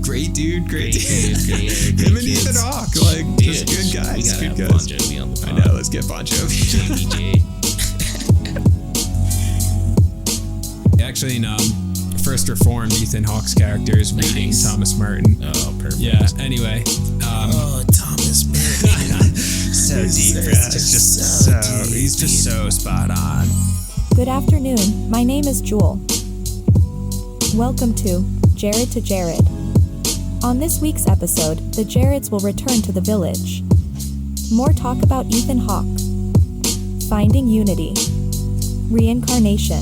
Great dude. Great Him and Ethan Hawke, like, just good guys. We gotta good have guys. Bon Jovi on the pod. I know, let's get Bon Jovi. JBJ. Actually, in First Reformed, Ethan Hawke's character is reading Thomas Merton. Oh, perfect. Yeah, anyway. Thomas Merton. So deep, bro. It's just so he's just so spot on. Good afternoon, my name is Jewel. Welcome to Jared to Jared. On this week's episode, the Jareds will return to the village. More talk about Ethan Hawke, finding unity, reincarnation,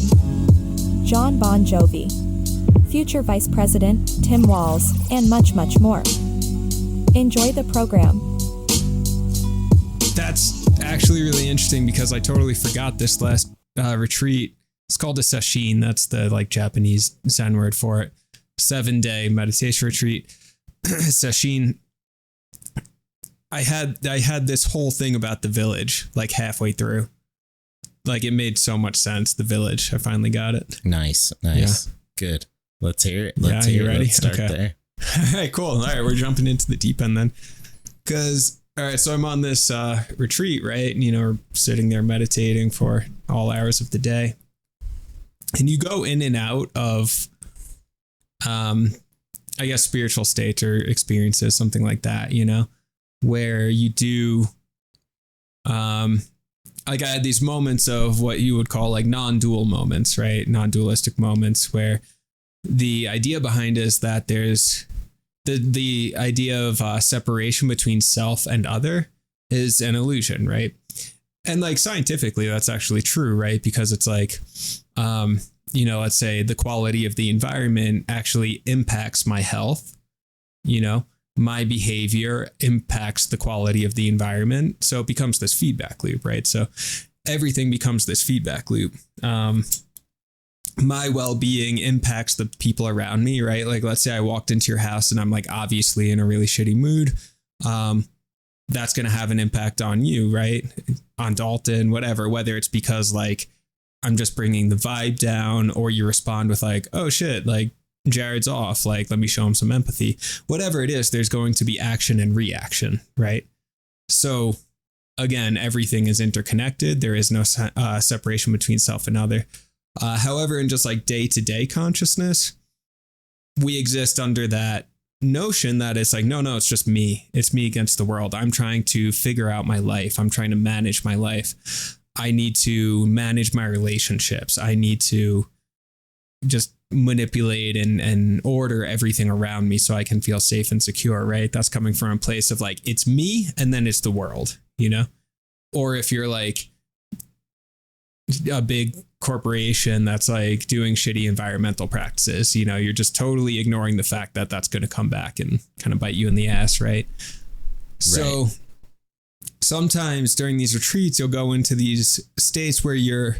Jon Bon Jovi, future Vice President Tim Wahlz, and much, much more. Enjoy the program. That's actually really interesting because I totally forgot this last retreat. It's called a sesshin. That's the Japanese Zen word for it. 7-day meditation retreat. Sesshin. I had this whole thing about the village halfway through. It made so much sense. The village. I finally got it. Nice. Yeah. Good. Let's hear it. Let's hear it. Ready? Let's start there. All right, cool. All right, we're jumping into the deep end then. All right, so I'm on this retreat, right? And, we're sitting there meditating for all hours of the day. And you go in and out of, I guess, spiritual states or experiences, something like that, where you do, I had these moments of what you would call non-dual moments, right? Non-dualistic moments where the idea behind is that there's the idea of separation between self and other is an illusion, right? And scientifically, that's actually true, right? Because it's let's say the quality of the environment actually impacts my health, my behavior impacts the quality of the environment. So it becomes this feedback loop, right? So everything becomes this feedback loop. My well-being impacts the people around me, right? Let's say I walked into your house and I'm obviously in a really shitty mood. That's going to have an impact on you, right? On Dalton, whatever, whether it's because I'm just bringing the vibe down or you respond with oh shit, Jared's off. Let me show him some empathy. Whatever it is, there's going to be action and reaction, right? So again, everything is interconnected. There is no separation between self and other. However, in just day-to-day consciousness, we exist under that notion that it's no, it's just me. It's me against the world. I'm trying to figure out my life. I'm trying to manage my life. I need to manage my relationships. I need to just manipulate and order everything around me so I can feel safe and secure, right? That's coming from a place of it's me and then it's the world, Or if you're a big corporation that's doing shitty environmental practices, you're just totally ignoring the fact that that's going to come back and kind of bite you in the ass, right? So sometimes during these retreats, you'll go into these states where you're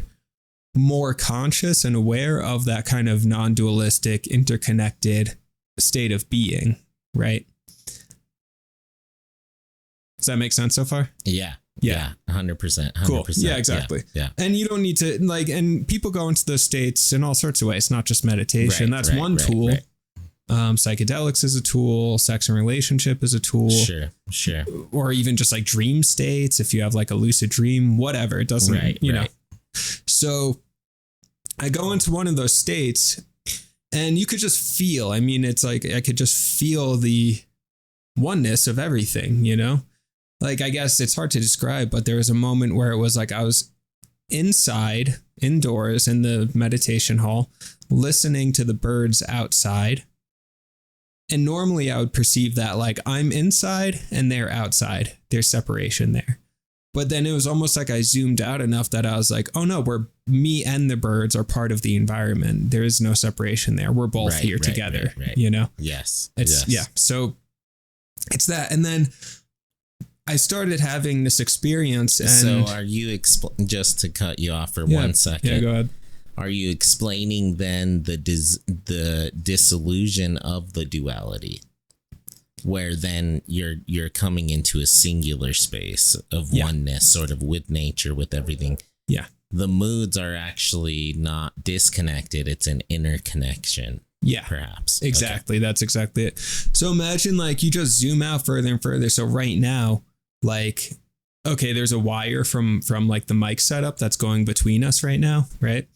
more conscious and aware of that kind of non-dualistic, interconnected state of being, right? Does that make sense so far? Yeah. 100%. Cool. Yeah, exactly. Yeah. And you don't need to and people go into those states in all sorts of ways, not just meditation. That's one tool. Right. Psychedelics is a tool. Sex and relationship is a tool. Sure. Or even just dream states. If you have a lucid dream, whatever, it doesn't, you know. So I go into one of those states and you could just feel, it's I could just feel the oneness of everything, I guess it's hard to describe, but there was a moment where it was I was indoors in the meditation hall, listening to the birds outside. And normally I would perceive that I'm inside and they're outside. There's separation there. But then it was almost I zoomed out enough that I was oh no, me and the birds are part of the environment. There is no separation there. We're both here together, Yes. Yeah. So it's that. And then I started having this experience. And so are you, just to cut you off for 1 second. Yeah, go ahead. Are you explaining then the disillusion of the duality, where then you're coming into a singular space of oneness, sort of with nature, with everything? Yeah. The moods are actually not disconnected. It's an interconnection. Yeah, perhaps. Exactly. Okay. That's exactly it. So imagine like you just zoom out further and further. So right now, like, okay, there's a wire from like the mic setup that's going between us right now. Right.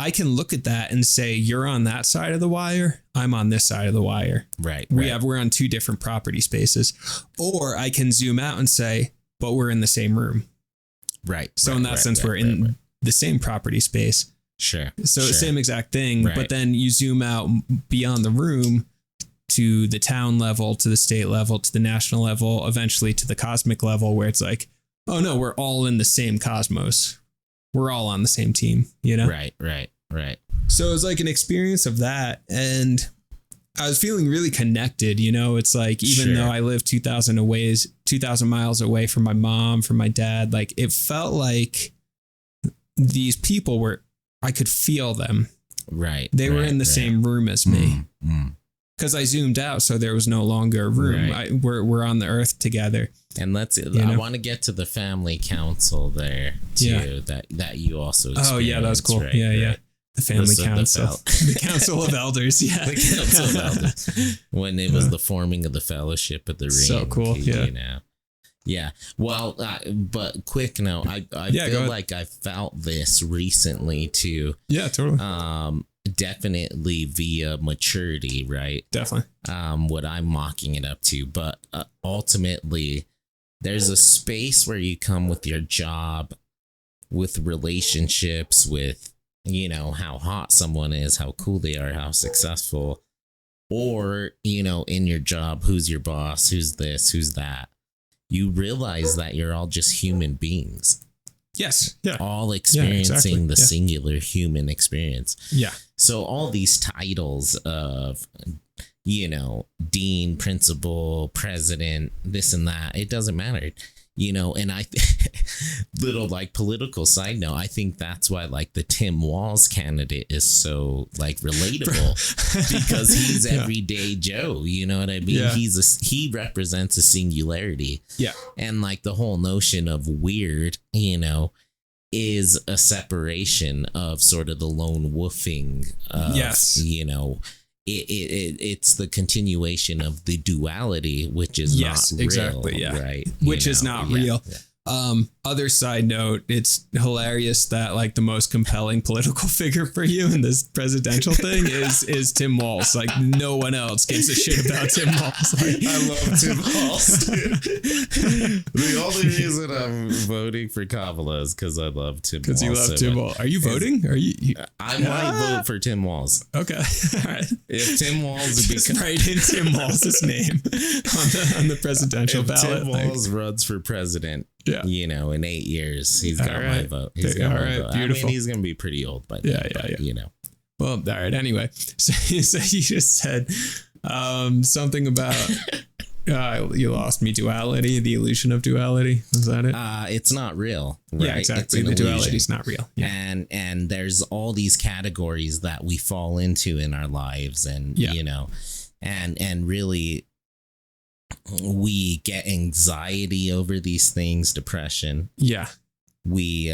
I can look at that and say, you're on that side of the wire. I'm on this side of the wire. Right. We're on two different property spaces. Or I can zoom out and say, but we're in the same room. Right. So in that sense, we're in the same property space. Sure. So sure. same exact thing. Right. But then you zoom out beyond the room to the town level, to the state level, to the national level, eventually to the cosmic level, where it's like, oh no, we're all in the same cosmos. We're all on the same team, you know? Right. So it was like an experience of that. And I was feeling really connected, you know? It's like, even though I live 2,000 miles away from my mom, from my dad, like it felt like these people I could feel them. Right. They were in the same room as me. Because I zoomed out, so there was no longer a room. Right. We're on the earth together. And I want to get to the family council there too. That you also experienced. Oh yeah, that was cool. Right? Yeah. The family council, the council of elders. Yeah, the council of elders. When it was the forming of the fellowship of the ring. So cool. Yeah. You know. Yeah. Well, but quick note, I feel like I felt this recently too. Yeah, totally. Definitely via maturity, right? Definitely. What I'm mocking it up to, but ultimately there's a space where you come with your job, with relationships, with, you know, how hot someone is, how cool they are, how successful, or, you know, in your job, who's your boss, who's this, who's that. You realize that you're all just human beings. Yes. Yeah. All experiencing the singular human experience. Yeah. So all these titles of, you know, dean, principal, president, this and that, it doesn't matter, you know. And little like political side note, I think that's why like the Tim Walz candidate is so like relatable because he's everyday Joe. You know what I mean? Yeah. He represents a singularity. Yeah. And like the whole notion of weird, you know, is a separation of sort of the lone wolfing. You know, it's the continuation of the duality, which is not real. Exactly. Yeah. Right. Which is not real. Yeah. Other side note, it's hilarious that like the most compelling political figure for you in this presidential thing is Tim Walz. Like no one else gives a shit about Tim Walz. Like, I love Tim Walz, dude. The only reason I'm voting for Kamala is because I love Tim Walz. Because you love Tim Walz. Are you voting? Are you? I might vote for Tim Walz. Okay. All right. If Tim Walz just write in Tim Walz's name on the presidential ballot. Tim Walz runs for president. Yeah. You know, in 8 years, he's got my vote. He's got my vote. Beautiful. I mean, he's going to be pretty old by then. Yeah. You know. Well, all right. Anyway, so you just said something about you lost me. Duality, the illusion of duality. Was that it? It's not real. Right? Yeah, exactly. The duality is not real. Yeah. And there's all these categories that we fall into in our lives, and you know, and really. We get anxiety over these things, depression. Yeah. We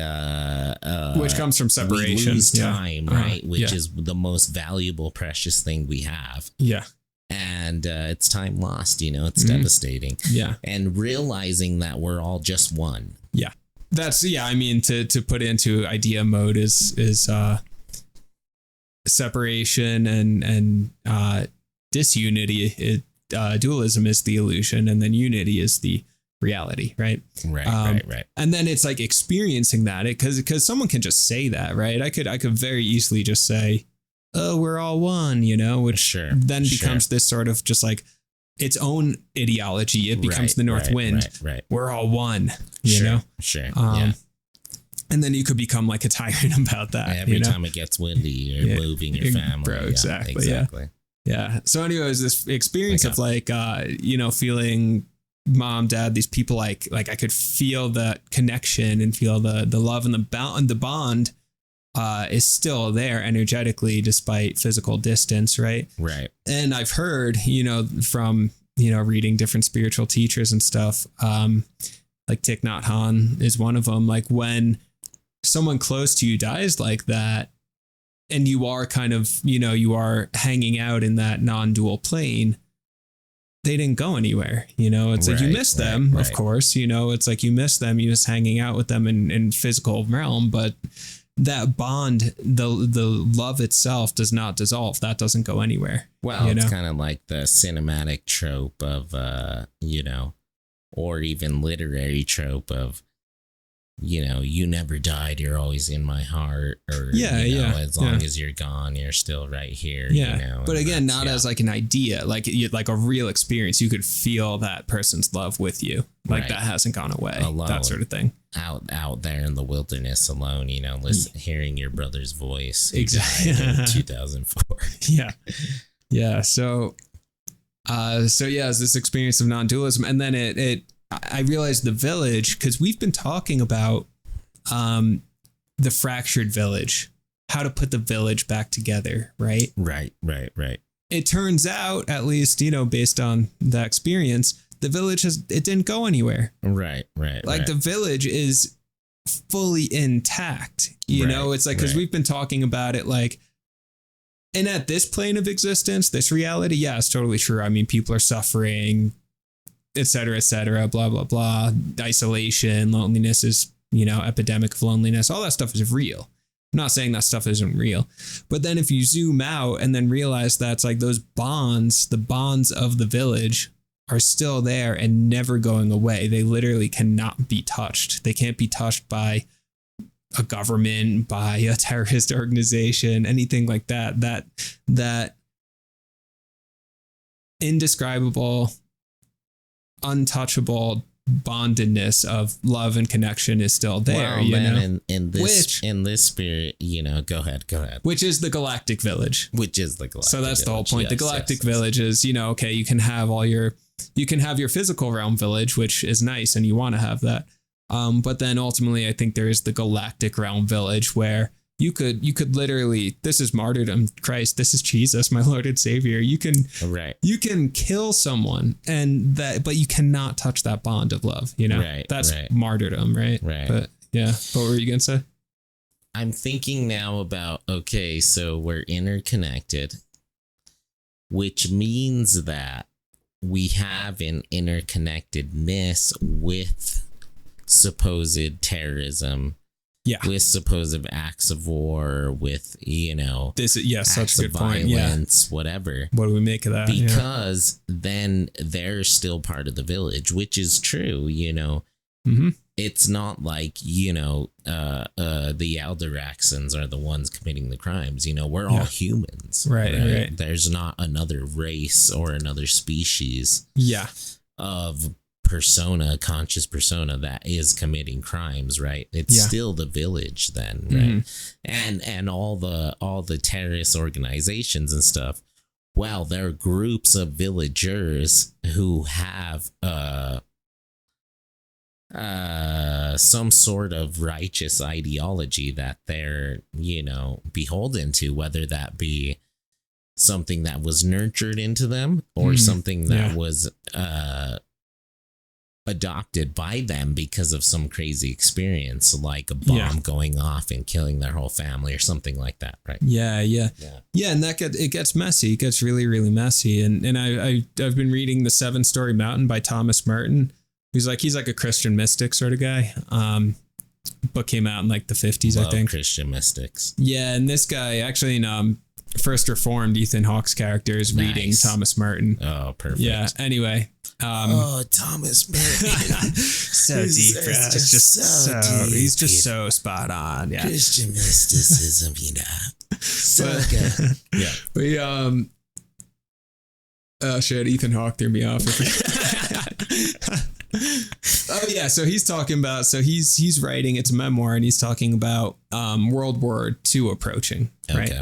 which comes from separation. We lose time, right? Which is the most valuable, precious thing we have. Yeah. And it's time lost, you know, it's devastating. Yeah. And realizing that we're all just one. Yeah. That's I mean, to put it into idea mode is separation and disunity. Dualism is the illusion, and then unity is the reality, right? Right. And then it's like experiencing that, because someone can just say that, right? I could very easily just say, "Oh, we're all one," you know, which then becomes this sort of just like its own ideology. It becomes the North Wind. Right. We're all one, you know. Sure. And then you could become like a tyrant about that. Every time it gets windy, you're moving your family. Bro, exactly. Yeah. So anyways, this experience of like, you know, feeling mom, dad, these people, like I could feel that connection and feel the love and the bond is still there energetically despite physical distance. Right. And I've heard, you know, from, you know, reading different spiritual teachers and stuff, like Thich Nhat Hanh is one of them. Like when someone close to you dies like that, and you are kind of, you are hanging out in that non-dual plane, they didn't go anywhere. It's like you miss them, of course, it's like you miss them, you just hanging out with them in physical realm, but that bond, the love itself does not dissolve. That doesn't go anywhere. Well, it's kind of like the cinematic trope of, or even literary trope of, you never died, you're always in my heart, or as long as you're gone, you're still right here. But again, not as like an idea, like a real experience. You could feel that person's love with you, like that hasn't gone away. Alone, that sort of thing. Out there in the wilderness alone, hearing your brother's voice. Exactly. In 2004. Yeah. So it's this experience of non-dualism, and then I realized the village, because we've been talking about the fractured village, how to put the village back together, right? Right. It turns out, at least, based on that experience, the village it didn't go anywhere. Right. Like the village is fully intact, it's like, because we've been talking about it, like, and at this plane of existence, this reality, it's totally true. I mean, people are suffering, et cetera, blah, blah, blah. Isolation, loneliness is, epidemic of loneliness. All that stuff is real. I'm not saying that stuff isn't real. But then if you zoom out and then realize that's like those bonds, the bonds of the village are still there and never going away. They literally cannot be touched. They can't be touched by a government, by a terrorist organization, anything like that. That indescribable, untouchable bondedness of love and connection is still there. In this spirit, go ahead. Which is the galactic village. So that's the whole point. The galactic village is, okay, you can have your physical realm village, which is nice, and you want to have that. But then ultimately, I think there is the galactic realm village where you could literally, this is martyrdom, Christ, this is Jesus, my Lord and Savior. You can kill someone, but you cannot touch that bond of love. That's martyrdom, right? But what were you gonna say? I'm thinking now about, okay, so we're interconnected, which means that we have an interconnectedness with supposed terrorism. With supposed acts of war, with, such a good violence, whatever. What do we make of that? Because then they're still part of the village, which is true, Mm-hmm. It's not like, the Alderaxons are the ones committing the crimes. We're all humans. Right. There's not another race or another species of conscious persona that is committing crimes, right? It's still the village then, right? And all the terrorist organizations and stuff, well, they're groups of villagers who have some sort of righteous ideology that they're, beholden to, whether that be something that was nurtured into them or something that was adopted by them because of some crazy experience, like a bomb going off and killing their whole family or something like that, right? Yeah, and it gets messy. It gets really, really messy. And I've been reading The 7-Story Mountain by Thomas Merton. He's like a Christian mystic sort of guy. Book came out in like the 50s, I think. Christian mystics. Yeah, and this guy actually in First Reformed, Ethan Hawke's character is reading Thomas Merton. Oh, perfect. Yeah. Anyway. Thomas Merton. So deep, bro. It's just so deep. He's just so spot on. Yeah. Christian mysticism, so good. Yeah. We oh shit, Ethan Hawke threw me off. Oh yeah, so he's talking about, he's writing, it's a memoir, and he's talking about World War II approaching, right? Okay.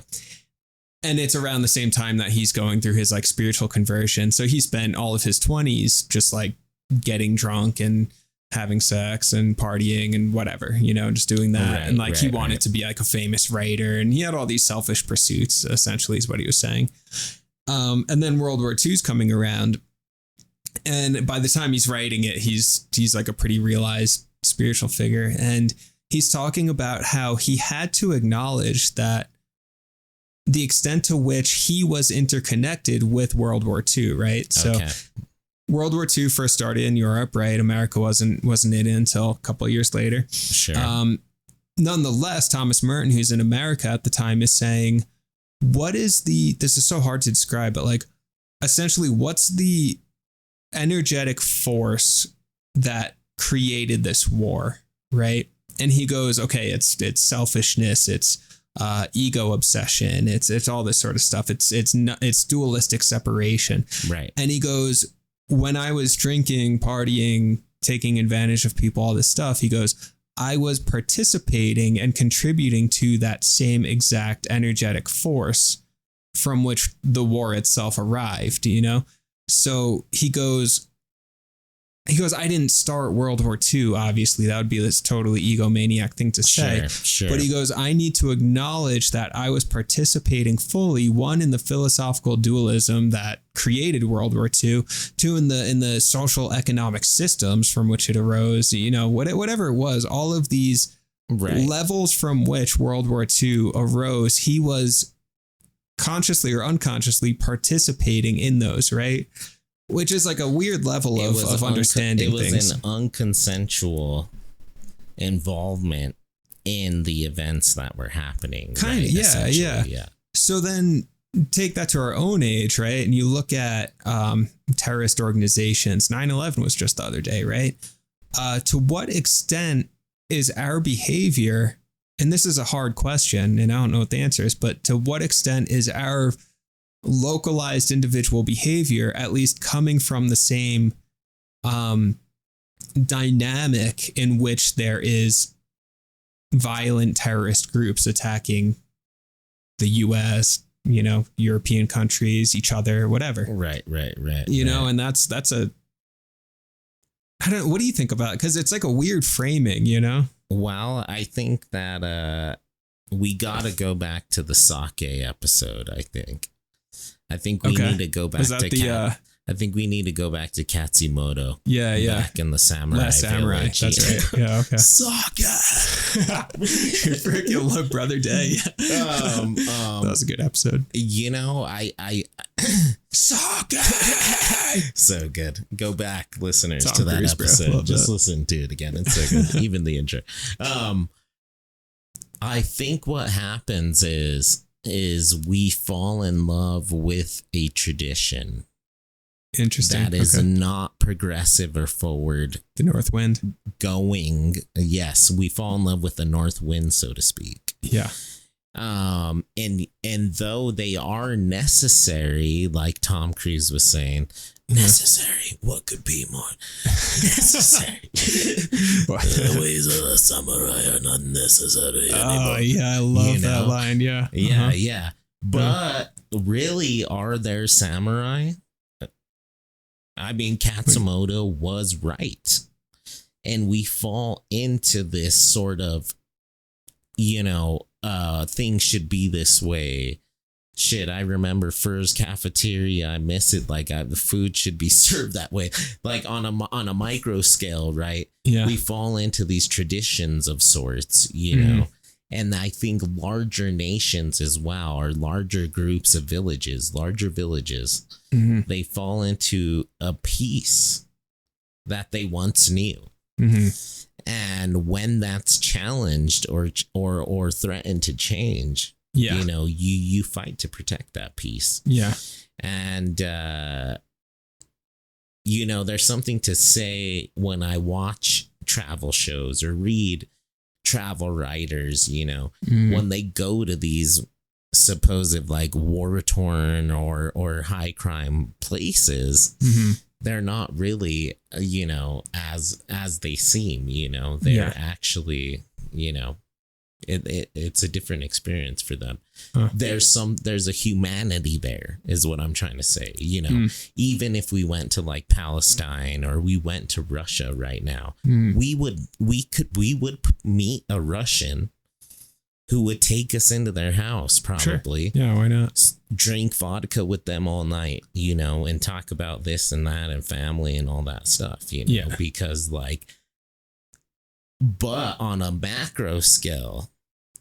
And it's around the same time that he's going through his like spiritual conversion. So he spent all of his 20s just like getting drunk and having sex and partying and whatever, just doing that. Right, and like he wanted to be like a famous writer, and he had all these selfish pursuits, essentially is what he was saying. And then World War II is coming around. And by the time he's writing it, he's like a pretty realized spiritual figure. And he's talking about how he had to acknowledge that the extent to which he was interconnected with World War II, right? So World War II first started in Europe, right? America wasn't in it until a couple of years later. Sure. Nonetheless, Thomas Merton, who's in America at the time, is saying, this is so hard to describe, but like, essentially, what's the energetic force that created this war, right? And he goes, okay, it's selfishness, it's ego obsession, it's all this sort of stuff. It's dualistic separation, right? And he goes, when I was drinking, partying, taking advantage of people, all this stuff, he goes, I was participating and contributing to that same exact energetic force from which the war itself arrived, you know? So he goes, I didn't start World War II, obviously. That would be this totally egomaniac thing to say. Sure. But he goes, I need to acknowledge that I was participating fully, one, in the philosophical dualism that created World War II, two, in the social economic systems from which it arose, you know, whatever it was, all of these levels from which World War II arose, he was consciously or unconsciously participating in those, right? Which is like a weird level of understanding things. It was an unconsensual involvement in the events that were happening. Kind of, yeah. So then take that to our own age, right? And you look at terrorist organizations. 9/11 was just the other day, right? To what extent is our behavior, and this is a hard question, and I don't know what the answer is, but to what extent is our localized individual behavior at least coming from the same dynamic in which there is violent terrorist groups attacking the US, you know, European countries, each other, whatever. Right. You know, and that's what do you think about it? Because it's like a weird framing, you know? Well, I think that we got to go back to the sake episode, I think we need to go back to I think we need to go back to Katsumoto. Yeah. Back in the samurai village. That's right. Yeah, okay. Sake! Your freaking little brother day. That was a good episode. You know, I Sake! So good. Go back, listeners, Tom to that Cruise, episode. Just listen to it again. It's so good. Even the intro. I think what happens is we fall in love with a tradition. Interesting. That is not progressive or forward. The North Wind. Going. Yes, we fall in love with the North Wind, so to speak. Yeah. And though they are necessary, like Tom Cruise was saying, necessary. What could be more necessary? The ways of the samurai are not necessary anymore. Oh, yeah, I love that line. Yeah. Yeah. But really, are there samurai? I mean, Katsumoto was right. And we fall into this sort of, things should be this way. Shit, I remember Fur's cafeteria. I miss it. Like the food should be served that way, like on a micro scale, right? Yeah. We fall into these traditions of sorts, you know. And I think larger nations as well, or larger groups of villages, they fall into a peace that they once knew. And when that's challenged or threatened to change, you fight to protect that peace. Yeah. And, there's something to say when I watch travel shows or read travel writers, when they go to these supposed like war-torn or high crime places, they're not really, as they seem, they're actually, it's a different experience for them. There's a humanity there is what I'm trying to say. Even if we went to like Palestine or we went to Russia right now, we would meet a Russian who would take us into their house probably. Sure. Yeah, why not? Drink vodka with them all night, and talk about this and that and family and all that stuff, because but on a macro scale,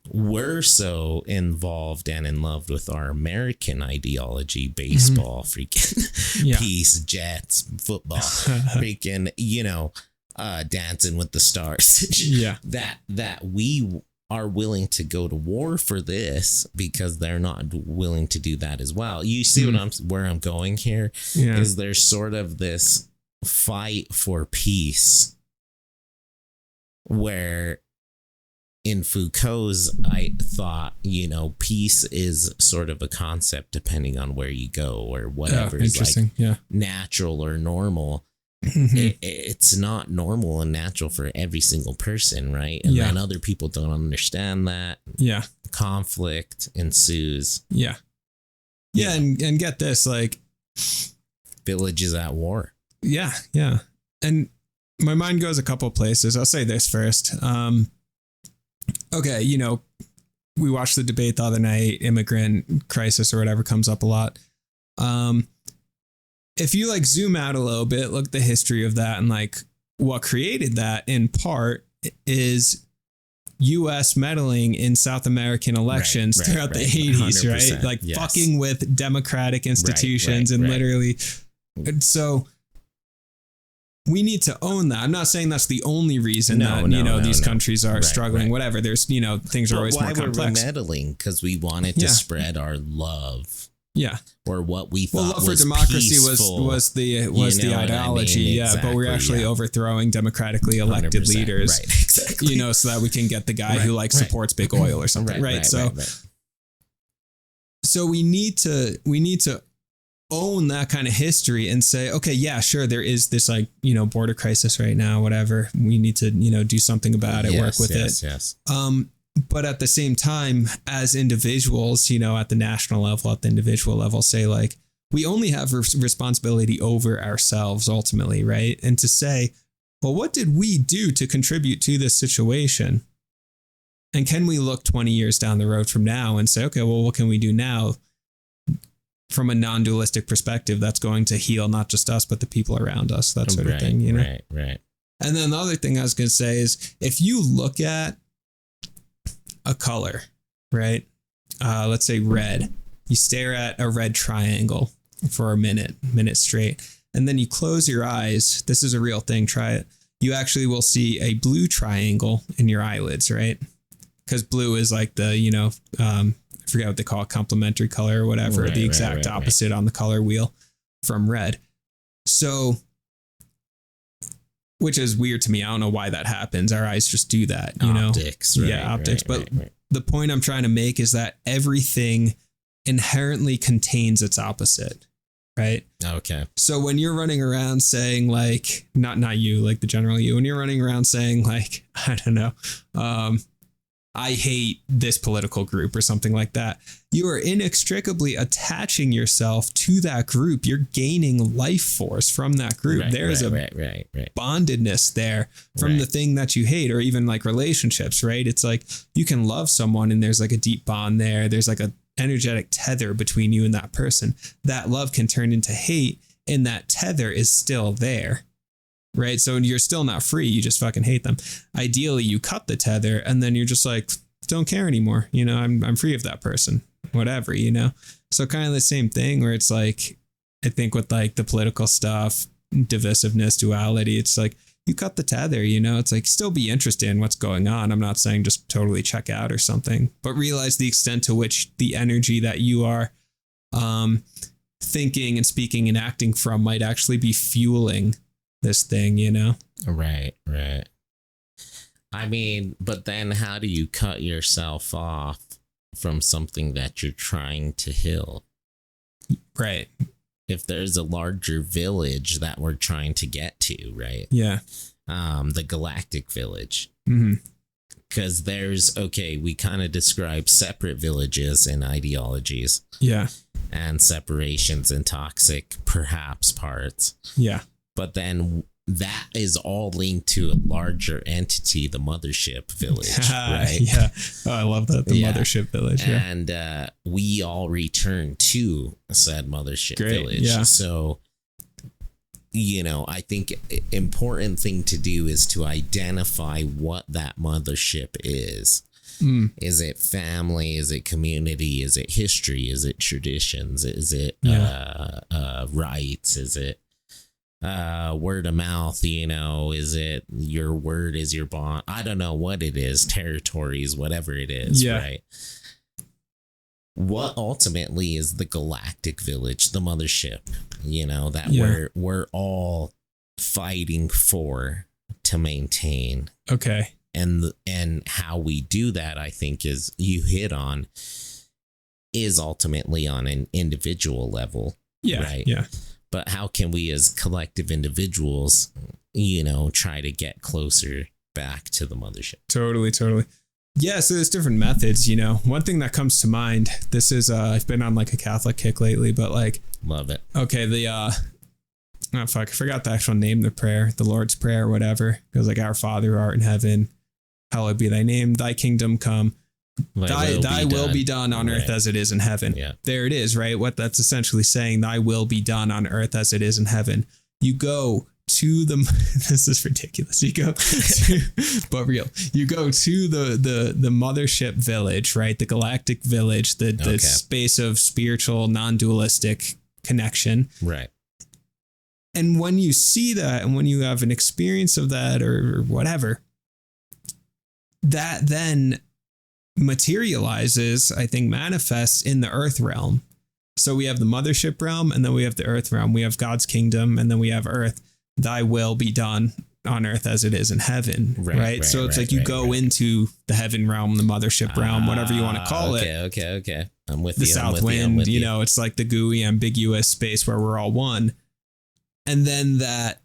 we're so involved and in love with our American ideology, baseball, freaking peace, Jets, football, freaking, Dancing with the Stars. that we are willing to go to war for this because they're not willing to do that as well. You see where I'm going here is there's sort of this fight for peace where in Foucault's, I thought, peace is sort of a concept depending on where you go or whatever is like natural or normal. It's not normal and natural for every single person, right? And then other people don't understand that. Yeah. Conflict ensues. Yeah. Yeah, and get this, like villages at war. Yeah, yeah. And my mind goes a couple of places. I'll say this first. Okay, we watched the debate the other night, immigrant crisis or whatever comes up a lot. If you like zoom out a little bit, look at the history of that and like what created that in part is U.S. meddling in South American elections throughout the 80s, right? Like fucking with democratic institutions and literally. And so we need to own that. I'm not saying that's the only reason these countries are struggling, whatever. There's, things are always more complex. Why we're meddling? Because we wanted to spread our love. Yeah. Or what we thought love for democracy was the ideology. Exactly, but we're actually overthrowing democratically elected leaders. Right, exactly. So that we can get the guy who supports big oil or something. So we need to own that kind of history and say, okay, yeah, sure, there is this border crisis right now, whatever. We need to, do something about it, work with it. Yes. But at the same time, as individuals, at the national level, at the individual level, say like, we only have responsibility over ourselves ultimately, right? And to say, well, what did we do to contribute to this situation? And can we look 20 years down the road from now and say, okay, well, what can we do now from a non-dualistic perspective that's going to heal not just us, but the people around us, that sort of thing, Right. And then the other thing I was going to say is if you look at a color, right? Let's say red. You stare at a red triangle for a minute straight, and then you close your eyes. This is a real thing. Try it. You actually will see a blue triangle in your eyelids, right? Because blue is like the, I forget what they call it, complementary color or whatever, the exact opposite on the color wheel from red. So, which is weird to me. I don't know why that happens. Our eyes just do that, optics, know? Optics. But the point I'm trying to make is that everything inherently contains its opposite, right? Okay. So when you're running around saying like, not you, like the general you, when you're running around saying like, I don't know, I hate this political group or something like that, you are inextricably attaching yourself to that group. You're gaining life force from that group. There's a bondedness there from the thing that you hate, or even like relationships, right? It's like you can love someone and there's like a deep bond there. There's like a energetic tether between you and that person. That love can turn into hate, and that tether is still there. Right. So you're still not free. You just fucking hate them. Ideally, you cut the tether and then you're just like, don't care anymore. I'm free of that person, whatever, So kind of the same thing where it's like, I think with like the political stuff, divisiveness, duality, it's like you cut the tether, it's like still be interested in what's going on. I'm not saying just totally check out or something, but realize the extent to which the energy that you are thinking and speaking and acting from might actually be fueling this thing, Right. I mean, but then how do you cut yourself off from something that you're trying to heal? Right. If there's a larger village that we're trying to get to, right? Yeah. The galactic village. Mm-hmm. Because we kind of describe separate villages and ideologies. Yeah. And separations and toxic, perhaps, parts. Yeah. But then that is all linked to a larger entity, the mothership village, right? Yeah. Oh, I love that. The mothership village. Yeah. And we all return to said mothership village. Yeah. So, I think important thing to do is to identify what that mothership is. Is it family? Is it community? Is it history? Is it traditions? Is it rights? Is it word of mouth? Is it your word is your bond? I don't know what it is. Territories, whatever it is, right? What ultimately is the galactic village, the mothership, that we're all fighting for to maintain. Okay. And how we do that, I think, is you hit on, is ultimately on an individual level. Yeah. Right. Yeah. But how can we as collective individuals, try to get closer back to the mothership? Totally. Yeah, so there's different methods, One thing that comes to mind, this is, I've been on like a Catholic kick lately, but like... Love it. Okay, I forgot the actual name of the prayer, the Lord's Prayer or whatever. It goes like, Our Father who art in heaven, hallowed be thy name, thy kingdom come, thy will be done on earth as it is in heaven. Yeah. There it is, right? What that's essentially saying, thy will be done on earth as it is in heaven. You go to this is ridiculous. You go but real. You go to the mothership village, right? The galactic village, the space of spiritual, non-dualistic connection. Right. And when you see that, and when you have an experience of that or whatever, that then materializes, I think, manifests in the earth realm. So we have the mothership realm, and then we have the earth realm. We have God's kingdom, and then we have earth. Thy will be done on earth as it is in heaven. Right. So it's like you go into the heaven realm, the mothership realm, whatever you want to call it. Okay. I'm with the you. South Wind, it's like the gooey, ambiguous space where we're all one. And then that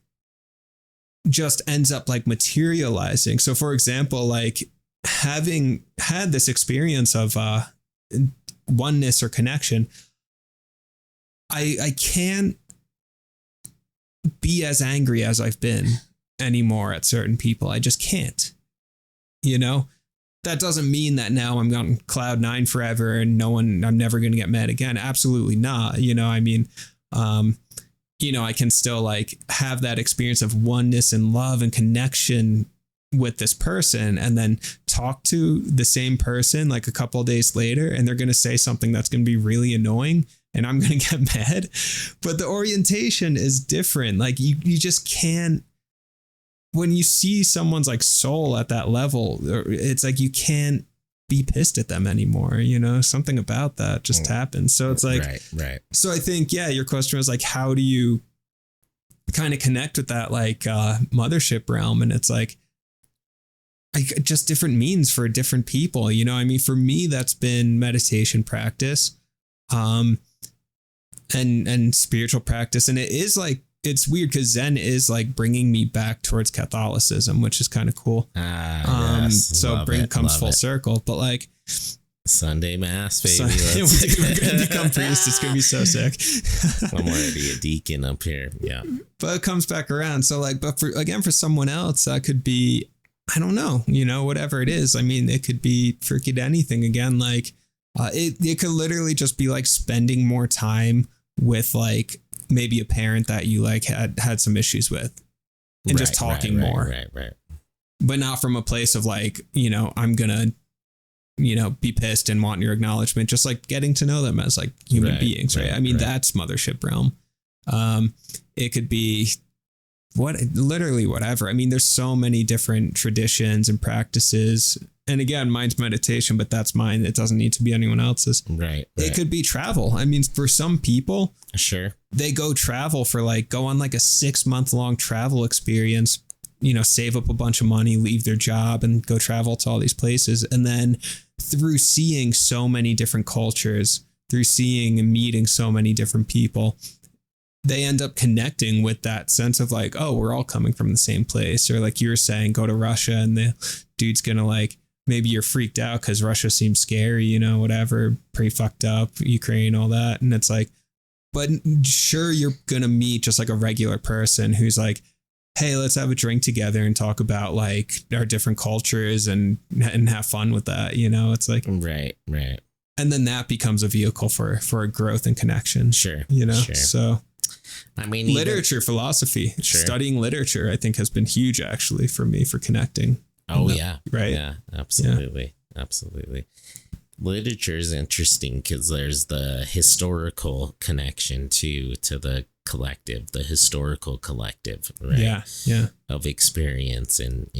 just ends up like materializing. So for example, like having had this experience of oneness or connection, I can't be as angry as I've been anymore at certain people. I just can't, that doesn't mean that now I'm on cloud nine forever and I'm never going to get mad again. Absolutely not. I can still like have that experience of oneness and love and connection with this person, and then talk to the same person like a couple of days later, and they're going to say something that's going to be really annoying, and I'm going to get mad. But the orientation is different. Like you just can't, when you see someone's like soul at that level, it's like you can't be pissed at them anymore. Something about that just happens. So it's like, right. So I think, your question was like, how do you kind of connect with that like mothership realm? And it's like, just different means for different people. For me, that's been meditation practice, and spiritual practice. And it is like, it's weird because Zen is like bringing me back towards Catholicism, which is kind of cool. So comes full circle, but like Sunday mass, baby. We're going to become priests. It's going to be so sick. I'm already a deacon up here. Yeah. But it comes back around. So like, but for someone else, that could be, I don't know, whatever it is. I mean, it could be freaking anything again. Like it could literally just be like spending more time with like maybe a parent that you like had some issues with, and just talking more. Right. But not from a place of like, I'm gonna, be pissed and want your acknowledgement, just like getting to know them as like human beings. Right. I mean, that's mothership realm. It could be literally whatever. I mean, there's so many different traditions and practices. And again, mine's meditation, but that's mine. It doesn't need to be anyone else's. Right. It could be travel. I mean, for some people, sure, they go travel for go on like a 6-month long travel experience, save up a bunch of money, leave their job and go travel to all these places. And then through seeing so many different cultures, through seeing and meeting so many different people, they end up connecting with that sense of like, oh, we're all coming from the same place. Or like you were saying, go to Russia and the dude's going to like, maybe you're freaked out because Russia seems scary, whatever, pretty fucked up, Ukraine, all that. And it's like, but sure, you're going to meet just like a regular person who's like, hey, let's have a drink together and talk about like our different cultures and have fun with that. It's like, right. And then that becomes a vehicle for a growth and connection. Sure. Sure. So I mean, literature, philosophy, studying literature, I think has been huge actually for me for connecting. Oh, yeah. Right. Yeah, absolutely. Absolutely. Literature is interesting because there's the historical connection to the collective, the historical collective, right? Yeah. Of experience and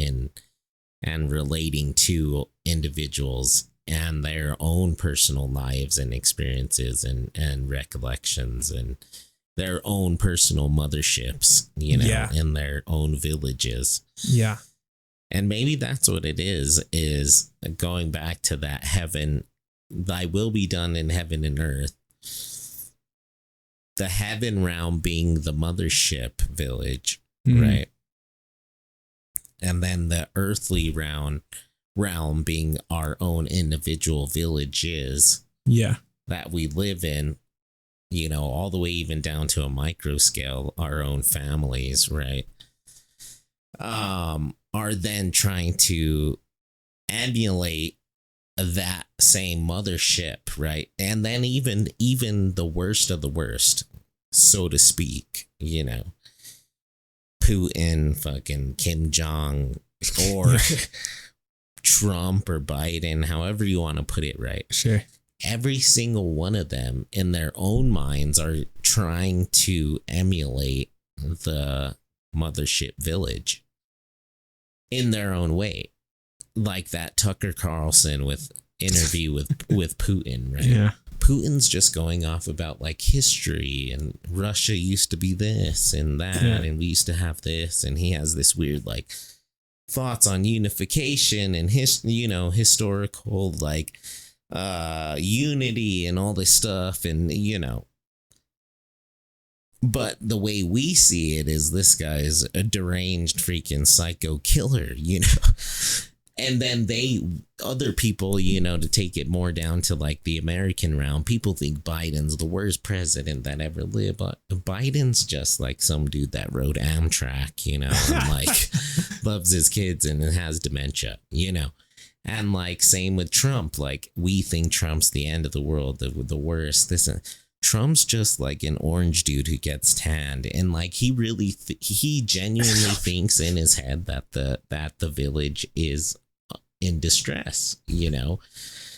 relating to individuals and their own personal lives and experiences and recollections and their own personal motherships, in their own villages. Yeah. And maybe that's what it is going back to that heaven, thy will be done in heaven and earth. The heaven realm being the mothership village, right? And then the earthly realm being our own individual villages. Yeah. That we live in, all the way even down to a micro scale, our own families, right? Are then trying to emulate that same mothership, right? And then even the worst of the worst, so to speak, Putin, fucking Kim Jong, or Trump or Biden, however you want to put it, right? Sure. Every single one of them in their own minds are trying to emulate the mothership village in their own way. Like that Tucker Carlson interview with Putin, right? Yeah. Putin's just going off about like history and Russia used to be this and that, and we used to have this, and he has this weird like thoughts on unification and historical like unity and all this stuff, and but the way we see it is this guy is a deranged freaking psycho killer, and then other people, to take it more down to like the American realm, people think Biden's the worst president that ever lived, but Biden's just like some dude that rode Amtrak, and like loves his kids and has dementia, and like same with Trump, like we think Trump's the end of the world, the worst. Trump's just like an orange dude who gets tanned, and like he genuinely thinks in his head that the village is in distress,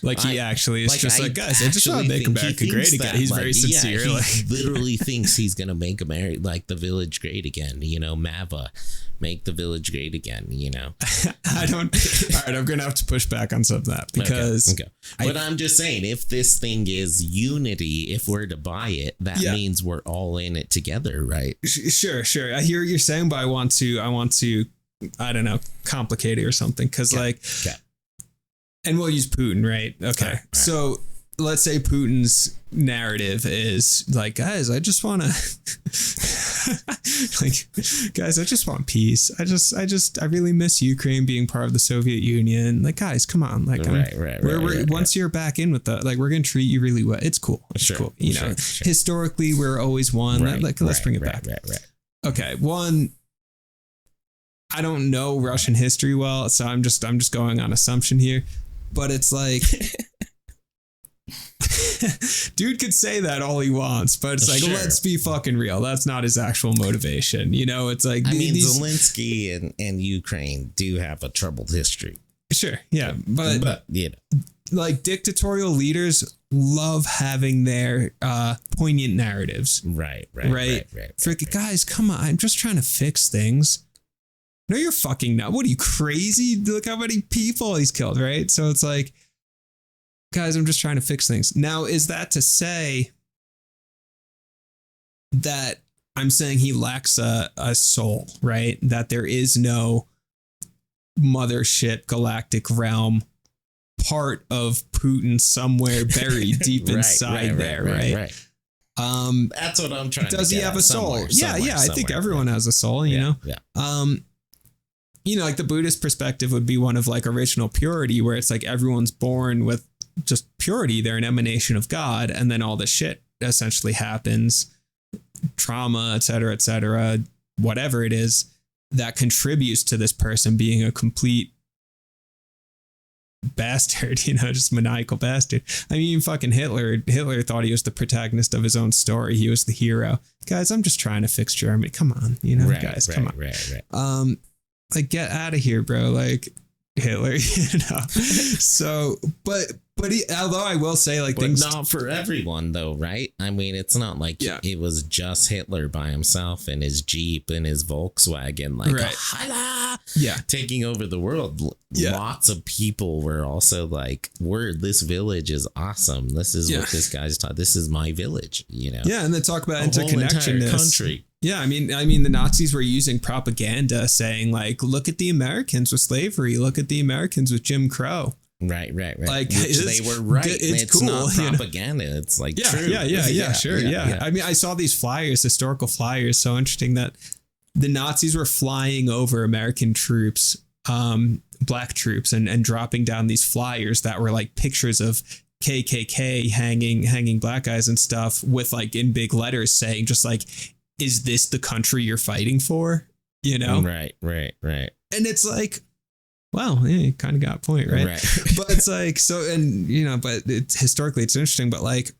Like he actually is just like, guys, I just want to make America great again. He's very sincere. He literally thinks he's gonna make America, like the village, great again. MAVA, make the village great again. I don't. All right, I'm gonna have to push back on some of that because. Okay. But I'm just saying, if this thing is unity, if we're to buy it, that means we're all in it together, right? Sure. I hear what you're saying, but I want to, I don't know, complicate it or something, because and we'll use Putin, right? Okay. All right. So let's say Putin's narrative is like, guys, I just want to guys, I just want peace. I really miss Ukraine being part of the Soviet Union. Like, guys, come on. Like, once you're back in with the, like, we're going to treat you really well. It's cool. It's cool. Historically, we're always one. Let's bring it back. Okay. One, I don't know Russian history well, so I'm just going on assumption here. But it's like, dude could say that all he wants, but it's like, let's be fucking real. That's not his actual motivation. It's like, Zelensky and Ukraine do have a troubled history. Sure. Yeah. But like dictatorial leaders love having their poignant narratives. Right. Guys, come on. I'm just trying to fix things. No, you're fucking not. What are you, crazy? Look how many people he's killed, right? So it's like, guys, I'm just trying to fix things. Now, is that to say that I'm saying he lacks a soul, right? That there is no mothership, galactic realm part of Putin somewhere buried deep inside there, right? That's what I'm trying to Does he have a soul? Yeah, I think everyone has a soul, you know? Like the Buddhist perspective would be one of like original purity, where it's like everyone's born with just purity. They're an emanation of God. And then all the shit essentially happens, trauma, et cetera, whatever it is that contributes to this person being a complete bastard, just maniacal bastard. I mean, fucking Hitler thought he was the protagonist of his own story. He was the hero. Guys, I'm just trying to fix Germany. Come on, guys, come on. Right. Like, get out of here, bro. Like, Hitler, you know. So, but although I will say, like, But things not for everyone, though, right? I mean, it's not like it was just Hitler by himself in his Jeep and his Volkswagen, like, right. taking over the world. Lots of people were also like, this village is awesome. This is what this guy's taught. This is my village, you know? Yeah, and then talk about The whole interconnectedness. entire country. Yeah, I mean, the Nazis were using propaganda, saying like, "Look at the Americans with slavery. Look at the Americans with Jim Crow." Right. Like, which they were right. It's cool, not propaganda. You know? It's like true. Yeah, sure. I mean, I saw these flyers, historical flyers. So interesting that the Nazis were flying over American troops, black troops, and dropping down these flyers that were like pictures of KKK hanging black guys and stuff, with like in big letters saying just like, is this the country you're fighting for? You know? Right. And it's like, well, yeah, you kind of got a point, right? But it's like, so, and, you know, but it's historically, it's interesting, but like,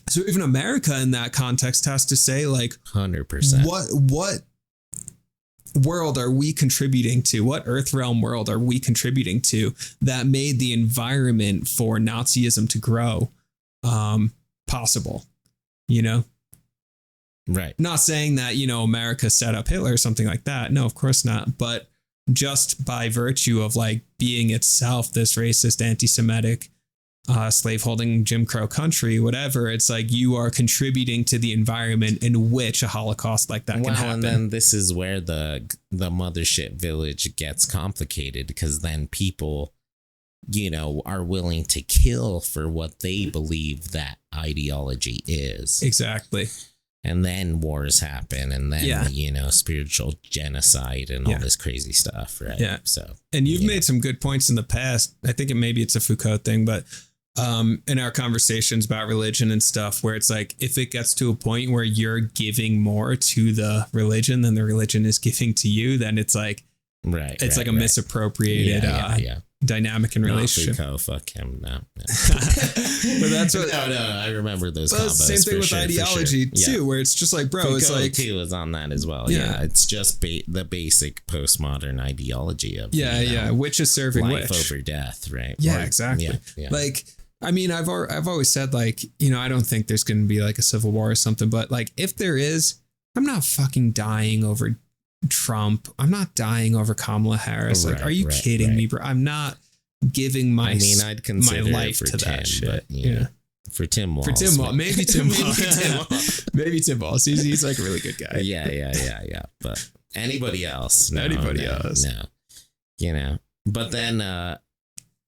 so even America in that context has to say like, 100%. What world are we contributing to? What Earth realm world are we contributing to that made the environment for Nazism to grow possible? You know? Right. Not saying that, you know, America set up Hitler or something like that. No, of course not. But just by virtue of like being itself this racist, anti-Semitic, slaveholding Jim Crow country, whatever, it's like you are contributing to the environment in which a Holocaust like that can happen. And then this is where the mothership village gets complicated, because then people, you know, are willing to kill for what they believe that ideology is. Exactly. And then wars happen, and then, you know, spiritual genocide and all this crazy stuff, right? Yeah. So, and you've made some good points in the past. I think maybe it's a Foucault thing, but in our conversations about religion and stuff, where it's like, if it gets to a point where you're giving more to the religion than the religion is giving to you, then it's like, it's like a misappropriated dynamic in relationship. Foucault, fuck him. No. But that's what. No, I remember those But combos. same thing with ideology too, where it's just like, bro, Foucault it's like too is on that as well. Yeah, it's just the basic postmodern ideology of which is serving life which over death, right? Yeah, exactly. Yeah. Like, I mean, I've always said, like, you know, I don't think there's going to be like a civil war or something, but like, if there is, I'm not fucking dying over Trump. I'm not dying over Kamala Harris. Like, are you kidding me, bro? I'm not giving my I'd consider my life for to Tim, that shit. But, yeah. For Tim Wahlz. For Tim Wahlz. Maybe Tim Wahlz. Maybe Tim Wahlz. He's like a really good guy. Yeah. But anybody else? No. You know. But then,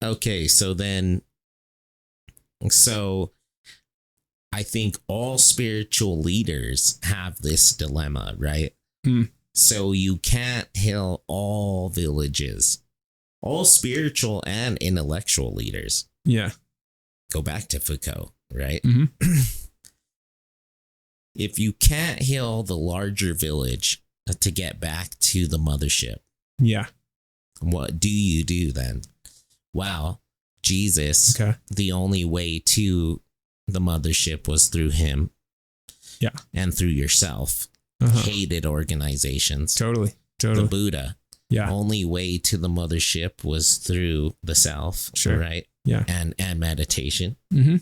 okay, so I think all spiritual leaders have this dilemma, right? So you can't heal all villages, all spiritual and intellectual leaders. Yeah. Go back to Foucault, right? Mm-hmm. If you can't heal the larger village to get back to the mothership, what do you do then? Well, Jesus, the only way to the mothership was through him. Yeah. And through yourself. Hated organizations. Totally. The Buddha. Yeah. Only way to the mothership was through the self. Sure. Right. Yeah. And meditation. Mm-hmm.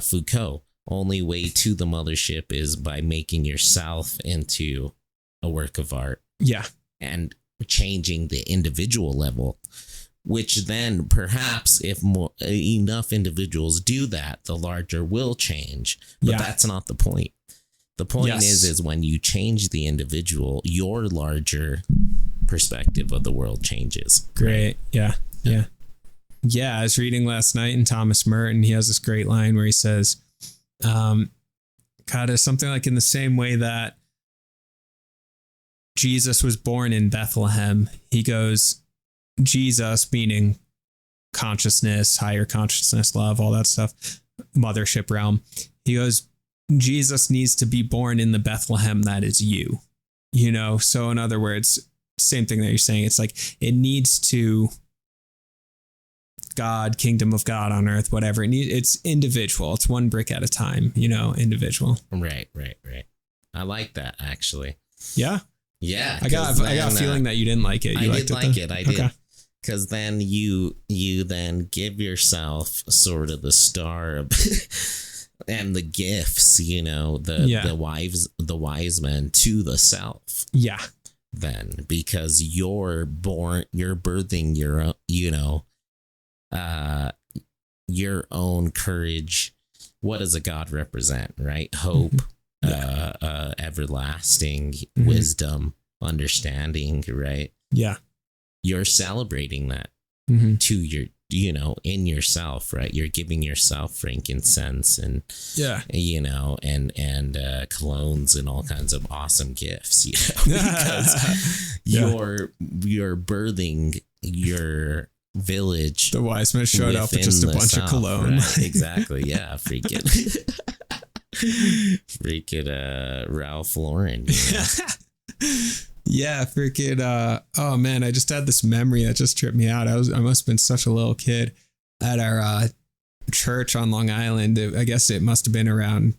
Foucault. Only way to the mothership is by making yourself into a work of art. Yeah. And changing the individual level, which then perhaps if enough individuals do that, the larger will change. But that's not the point. The point is when you change the individual, your larger perspective of the world changes. Great. Yeah. I was reading last night in Thomas Merton. He has this great line where he says, it's something like in the same way that Jesus was born in Bethlehem. He goes, Jesus, meaning consciousness, higher consciousness, love, all that stuff, mothership realm. He goes, Jesus needs to be born in the Bethlehem that is you, you know? So in other words, same thing that you're saying. It's like, it needs to God, kingdom of God on earth, whatever. It's individual. It's one brick at a time, you know, individual. Right. I like that, actually. Yeah. Yeah, I got a feeling that you didn't like it. You I liked did like it. I did. Okay. Because then you then give yourself sort of the star of and the gifts, the wise men to the self. Yeah. Then because you're birthing your own courage. What does a God represent, right? Hope, everlasting wisdom, understanding, right? Yeah. You're celebrating that to your, in yourself, right? You're giving yourself frankincense and, and colognes and all kinds of awesome gifts, because you're birthing your village. The wise men showed up with just a bunch of cologne. Right? Exactly. Yeah. Freaking Ralph Lauren. Yeah, freaking oh man, I just had this memory that just tripped me out. I must have been such a little kid at our church on Long Island. I guess it must have been around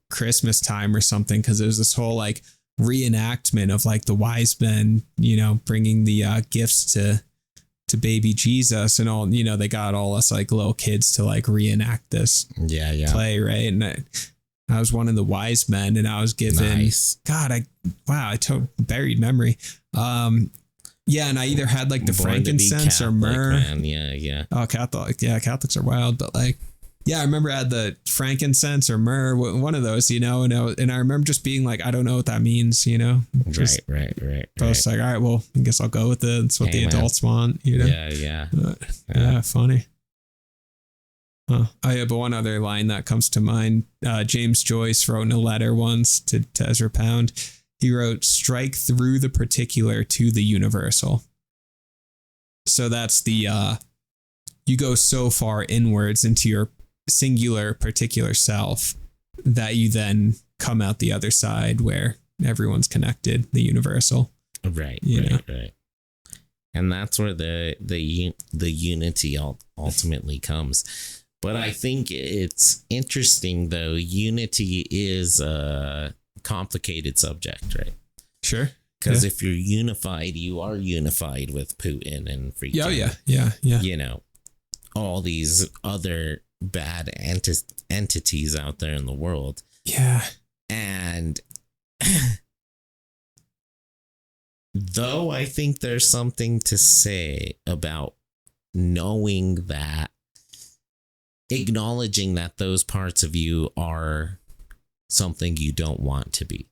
Christmas time or something, because there was this whole like reenactment of like the wise men, bringing the gifts to baby Jesus and all. They got all us like little kids to like reenact this play, right? And I was one of the wise men, and I was given. Nice. God, buried memory. And I either had like the frankincense or myrrh. Man. Yeah. Oh, Catholics are wild, but like, I remember I had the frankincense or myrrh, one of those, and I remember just being like, I don't know what that means, Just, right. But I was like, all right, well, I guess I'll go with it. It's what the adults want, Yeah. Yeah, funny. Huh. Oh yeah, but one other line that comes to mind, James Joyce wrote in a letter once to Ezra Pound. He wrote, "Strike through the particular to the universal." So that's the, you go so far inwards into your singular particular self that you then come out the other side where everyone's connected, the universal. Right. And that's where the unity ultimately comes. But I think it's interesting, though. Unity is a complicated subject, right? Sure. Because if you're unified, you are unified with Putin and freaking. Yeah. All these other bad entities out there in the world. Yeah. And though I think there's something to say about knowing that, acknowledging that those parts of you are something you don't want to be.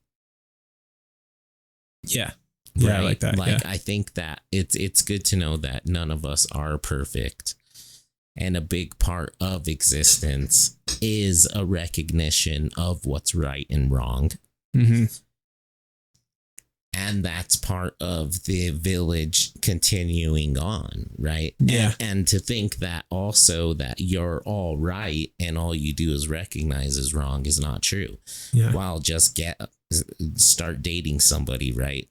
Yeah. Right? Yeah, I like that. I think that it's good to know that none of us are perfect. And a big part of existence is a recognition of what's right and wrong. Mm-hmm. And that's part of the village continuing on, right? Yeah. And to think that also that you're all right and all you do is recognize is wrong is not true. Yeah. Well, just start dating somebody, right?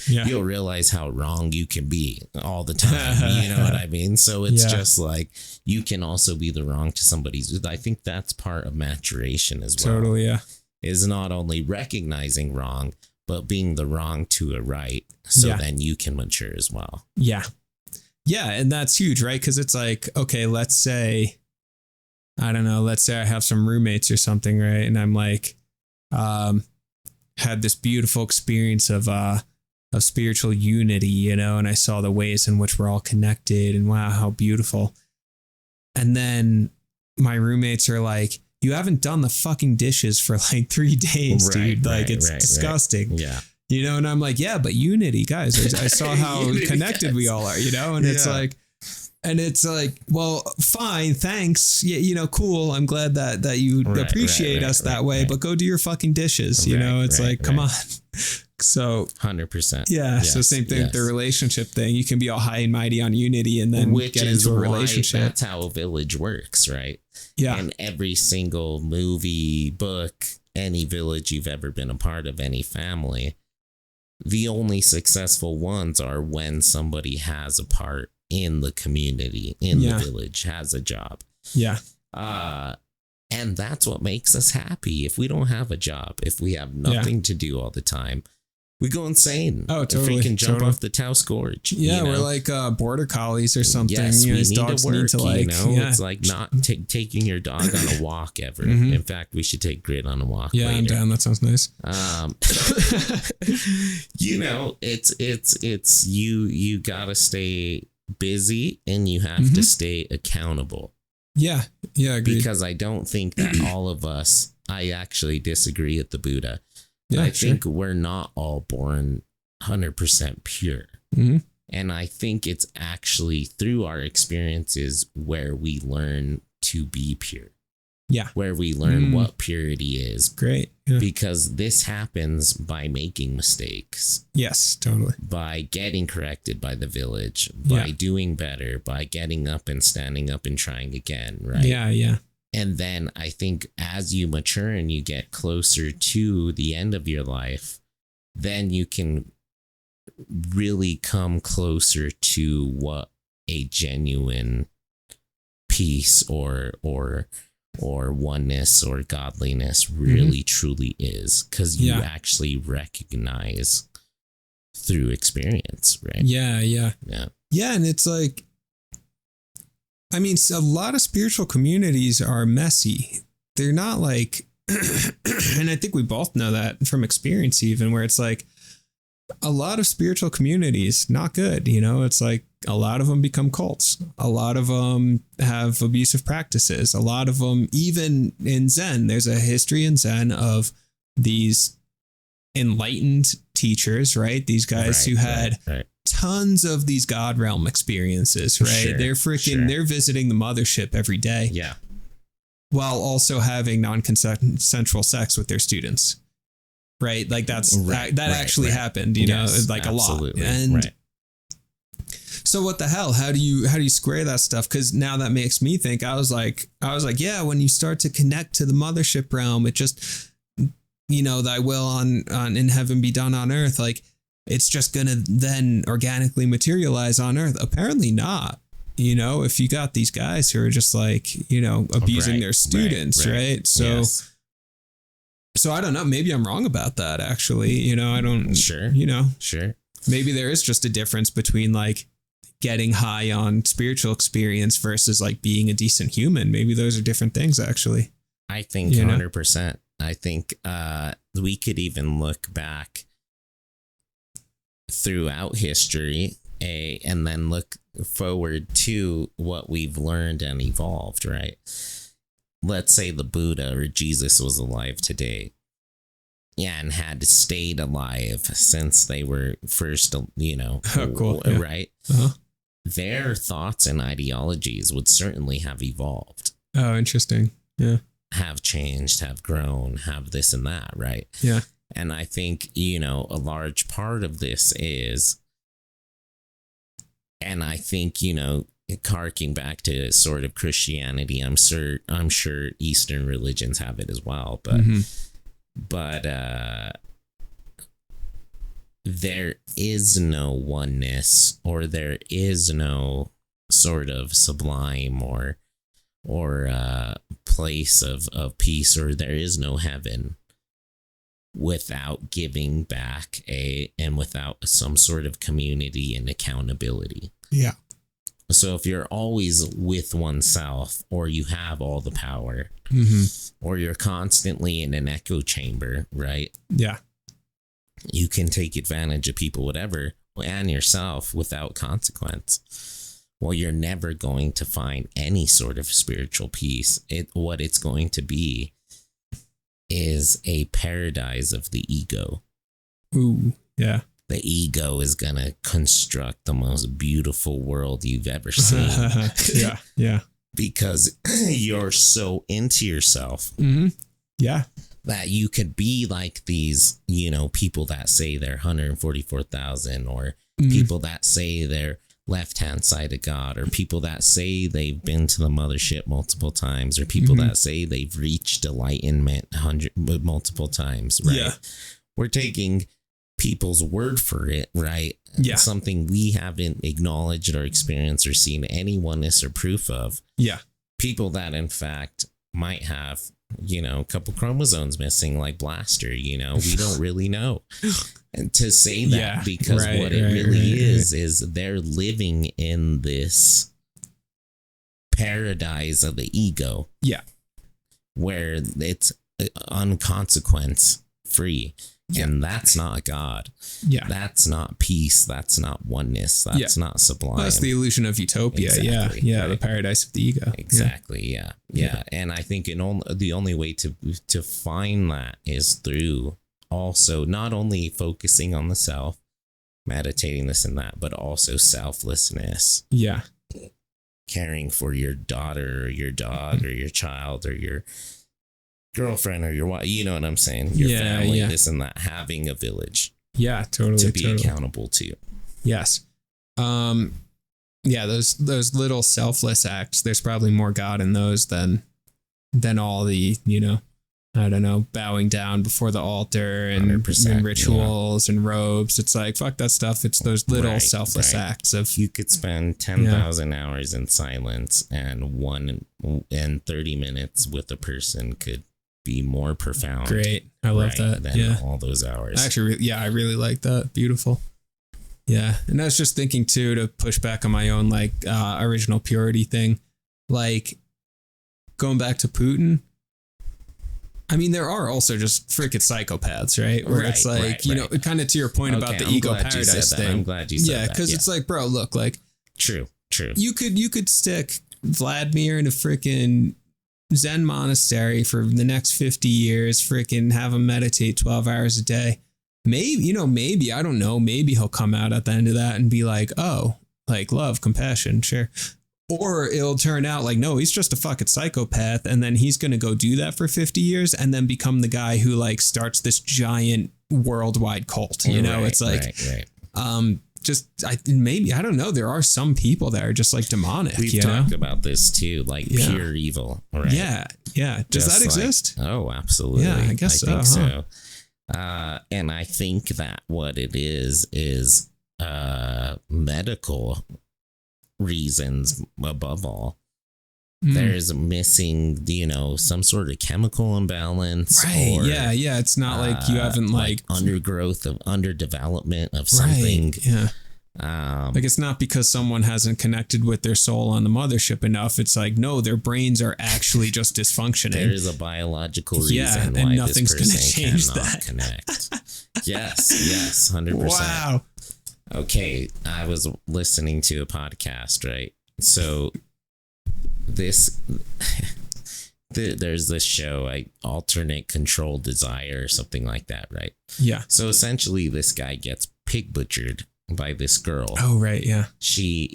Yeah. You'll realize how wrong you can be all the time. You know what I mean? So it's just like you can also be the wrong to somebody's. I think that's part of maturation as well. Totally, yeah. Is not only recognizing wrong, but being the wrong to a right, so then you can mature as well. Yeah. Yeah, and that's huge, right? Because it's like, okay, let's say I have some roommates or something, right? And I'm like, had this beautiful experience of spiritual unity, and I saw the ways in which we're all connected, and wow, how beautiful. And then my roommates are like, you haven't done the fucking dishes for like 3 days, dude. Like it's disgusting. Right. Yeah. And I'm like, yeah, but unity, guys. I saw how connected we all are, and it's like, well, fine, thanks. Yeah, cool. I'm glad that you appreciate us that way, but go do your fucking dishes. It's like, come on. So 100%. Yeah. So same thing with the relationship thing. You can be all high and mighty on unity and then get into a relationship. That's how a village works, right? Yeah. And every single movie, book, any village you've ever been a part of, any family, the only successful ones are when somebody has a part in the community, in the village, has a job. Yeah. And that's what makes us happy. If we don't have a job, if we have nothing to do all the time, We go insane. Oh, totally. Freaking jump off the Taos Gorge. Yeah, we're like border collies or something. Yes, these dogs need to like. It's like not taking your dog on a walk ever. In fact, we should take Grit on a walk. Yeah, later. I'm down. That sounds nice. It's you gotta stay busy and you have to stay accountable. Yeah, agreed. Because I don't think that all of us. I actually disagree with the Buddha. Yeah, I think we're not all born 100% pure. And I think it's actually through our experiences where we learn to be pure. Yeah. Where we learn what purity is. Great. Yeah. Because this happens by making mistakes. Yes, totally. By getting corrected by the village, by doing better, by getting up and standing up and trying again, right? Yeah. And then I think as you mature and you get closer to the end of your life, then you can really come closer to what a genuine peace or oneness or godliness really truly is, because you actually recognize through experience, right? Yeah, and it's like, I mean, a lot of spiritual communities are messy. They're not like, and I think we both know that from experience, even where it's like a lot of spiritual communities, not good. It's like a lot of them become cults. A lot of them have abusive practices. A lot of them, even in Zen, there's a history in Zen of these enlightened teachers, right? These guys who had tons of these God realm experiences, right? Sure, they're visiting the mothership every day. Yeah. While also having non-consensual sex with their students. Right? Like that actually happened, yes, like absolutely. a lot. And so what the hell? How do you square that stuff? Because now that makes me think, I was like, yeah, when you start to connect to the mothership realm, it just, thy will on in heaven be done on earth. Like, it's just going to then organically materialize on earth. Apparently not. If you got these guys who are just like, abusing their students, right? So, yes. So I don't know. Maybe I'm wrong about that, actually. I don't. Sure. Sure. Maybe there is just a difference between like getting high on spiritual experience versus like being a decent human. Maybe those are different things, actually. I think 100%. I think we could even look back throughout history and then look forward to what we've learned and evolved, right? Let's say the Buddha or Jesus was alive today. Yeah, and had stayed alive since they were first, cool. Yeah. Right? Their thoughts and ideologies would certainly have evolved. Oh, interesting. Yeah. Have changed, have grown, have this and that, right? Yeah. And I think, a large part of this is, and I think, harking back to sort of Christianity, I'm sure Eastern religions have it as well, but there is no oneness, or there is no sort of sublime or place of peace, or there is no heaven without giving back and without some sort of community and accountability. Yeah. So if you're always with oneself, or you have all the power, or you're constantly in an echo chamber, right? Yeah. You can take advantage of people, whatever, and yourself without consequence. Well, you're never going to find any sort of spiritual peace. What it's going to be is a paradise of the ego. Ooh, yeah. The ego is going to construct the most beautiful world you've ever seen. Yeah. Because you're so into yourself. Yeah. That you could be like these, people that say they're 144,000, or people that say they're left-hand side of God, or people that say they've been to the mothership multiple times, or people that say they've reached enlightenment multiple times, right? Yeah. We're taking people's word for it, right? Yeah. Something we haven't acknowledged or experienced or seen any oneness or proof of. Yeah. People that in fact might have a couple chromosomes missing like Blaster, we don't really know. And to say that because what it really is they're living in this paradise of the ego. Yeah. Where it's unconsequence free. Yeah. And that's not God. Yeah. That's not peace. That's not oneness. That's not sublime. That's the illusion of utopia. Exactly. Yeah. Right. The paradise of the ego. Exactly. Yeah. And I think the only way to find that is through also not only focusing on the self, meditating this and that, but also selflessness. Yeah. Caring for your daughter or your dog or your child or your girlfriend or your wife, you know what I'm saying? Your family, this and that, having a village. Yeah, totally. To be accountable to. Yes. Those little selfless acts, there's probably more God in those than all the, I don't know, bowing down before the altar and rituals and robes. It's like, fuck that stuff. It's those little selfless acts of. You could spend 10,000 hours in silence and 30 minutes with a person could be more profound. Great. I love that. Than all those hours. Actually, I really like that. Beautiful. Yeah. And I was just thinking too, to push back on my own, like, original purity thing, like going back to Putin. I mean, there are also just freaking psychopaths, right? Where it's like, kind of to your point about the ego paradise thing. I'm glad you said that. Yeah. Cause it's like, bro, look, like. True. You could stick Vladimir in a freaking Zen monastery for the next 50 years, freaking have him meditate 12 hours a day. Maybe, I don't know. Maybe he'll come out at the end of that and be like, oh, like love, compassion. Sure. Or it'll turn out like, no, he's just a fucking psychopath. And then he's going to go do that for 50 years and then become the guy who like starts this giant worldwide cult. It's like, I don't know. There are some people that are just like demonic. We've talked about this too, like pure evil. Right? Yeah. Does that exist? Oh, absolutely. Yeah, I guess I think so. And I think that what it is medical reasons above all. There's missing, some sort of chemical imbalance. Right. Or, it's not like you haven't like underdevelopment of something. Right. Yeah. Like it's not because someone hasn't connected with their soul on the mothership enough. It's like, no, their brains are actually just dysfunctioning. There is a biological reason why and nothing's this person change cannot that. connect. Yes, 100%. Wow. Okay, I was listening to a podcast, right? So there's this show, alternate control desire or something like that, right? Yeah. So essentially this guy gets pig butchered by this girl. Oh, right. Yeah. He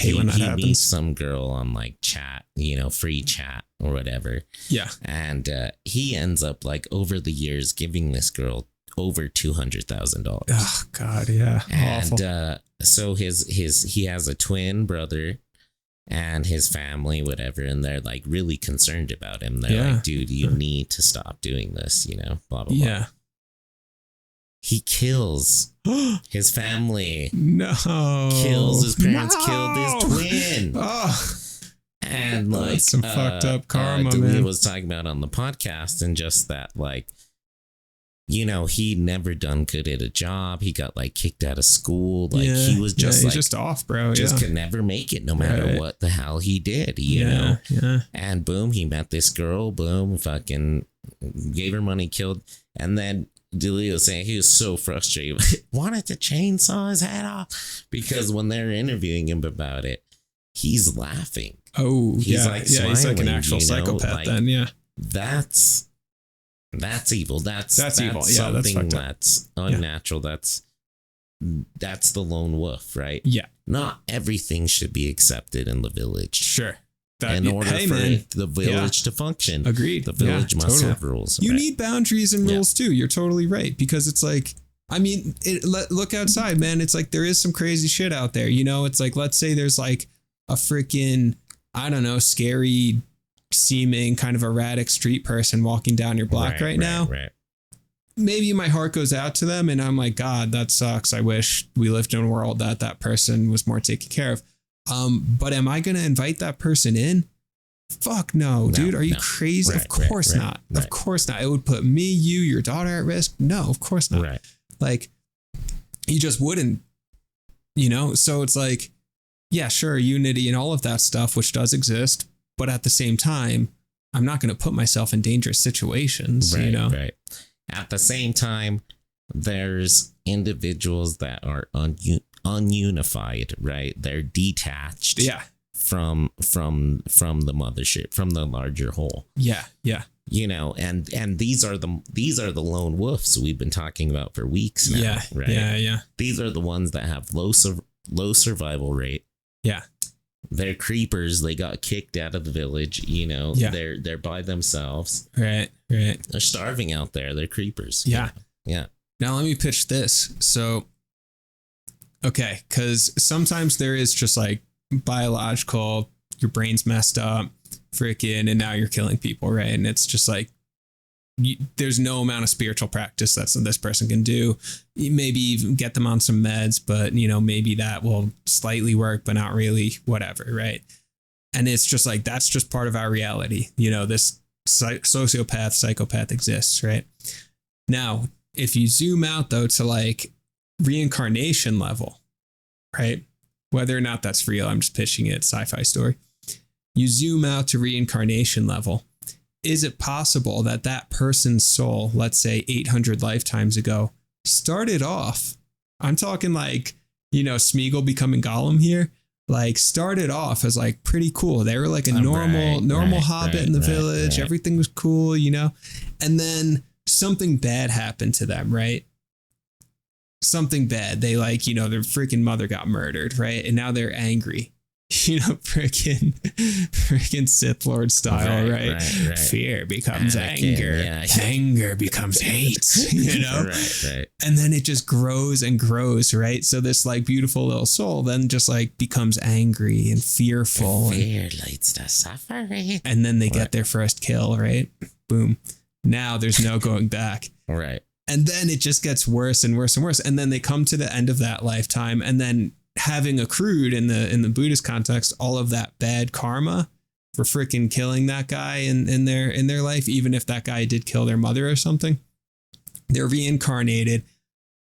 meets some girl on like chat, free chat or whatever. Yeah. And he ends up like over the years giving this girl over $200,000. Oh God. Yeah. And awful. So he has a twin brother and his family, whatever, and they're like really concerned about him. They're like, dude, you need to stop doing this, blah, blah, blah. Yeah. He kills his family. No. Kills his parents, killed his twin. Oh. And like that's some fucked up karma, man. man. Was talking about on the podcast, and just that, like, he never done good at a job. He got like kicked out of school. Like he was just he's just off, bro. Just could never make it no matter what the hell he did, you know? Yeah. And boom, he met this girl. Boom, fucking gave her money, killed. And then DeLeo was saying he was so frustrated, wanted to chainsaw his head off because when they're interviewing him about it, he's laughing. Oh, he's like smiling, he's like an actual psychopath. Like, then, that's evil. That's evil. Yeah, something that's unnatural. That's the lone wolf, right? Yeah. Not everything should be accepted in the village. Sure. In order for the village to function. Agreed. The village must have rules. You need boundaries and rules too. You're totally right. Because it's like, I mean, look outside, man. It's like there is some crazy shit out there. It's like, let's say there's like a freaking, I don't know, scary seeming kind of erratic street person walking down your block right now. Right. Maybe my heart goes out to them and I'm like, God, that sucks. I wish we lived in a world that person was more taken care of. But am I going to invite that person in? Fuck no, dude. Are you crazy? Right, of course right, not. right. Of course not. It would put me, you, your daughter at risk. No, of course not. Right. Like, you just wouldn't, you know? So it's like, yeah, sure, unity and all of that stuff, which does exist. But at the same time, I'm not going to put myself in dangerous situations, Right, you know? right. At the same time, there's individuals that are ununified, right? They're detached. Yeah. From the mothership, from the larger whole. Yeah. Yeah. You know, and these are the lone wolves we've been talking about for weeks now. Yeah. Right. Yeah. Yeah. These are the ones that have low survival rate. Yeah. They're creepers. They got kicked out of the village. You know, Yeah. they're by themselves. Right. Right. They're starving out there. They're creepers. Yeah. Yeah. Now let me pitch this. So, okay, because sometimes there is just like biological, your brain's messed up, freaking, and now you're killing people, right? And it's just like, there's no amount of spiritual practice that this person can do. Maybe even get them on some meds, but you know, maybe that will slightly work, but not really, whatever, right? And it's just like, that's just part of our reality. You know, this sociopath, psychopath exists, right? Now, if you zoom out though to like reincarnation level, right? Whether or not that's real, I'm just pitching it, sci-fi story. You zoom out to reincarnation level. Is it possible that that person's soul, let's say 800 lifetimes ago, started off, I'm talking like, you know, Smeagol becoming Gollum here, like started off as like pretty cool. They were like a normal hobbit in the village. Right. Everything was cool, you know, and then something bad happened to them, right? Something bad. They like, you know, their freaking mother got murdered, right? And now they're angry. You know, freaking Sith Lord style, right? Fear becomes anger. Yeah. Anger becomes hate, you know? Right. And then it just grows and grows, right? So this like beautiful little soul then just like becomes angry and fearful. Fear leads to suffering. And then they get their first kill, right? Boom. Now there's no going back. Right. And then it just gets worse and worse and worse. And then they come to the end of that lifetime, and then having accrued in the Buddhist context all of that bad karma for freaking killing that guy in their life, even if that guy did kill their mother or something, they're reincarnated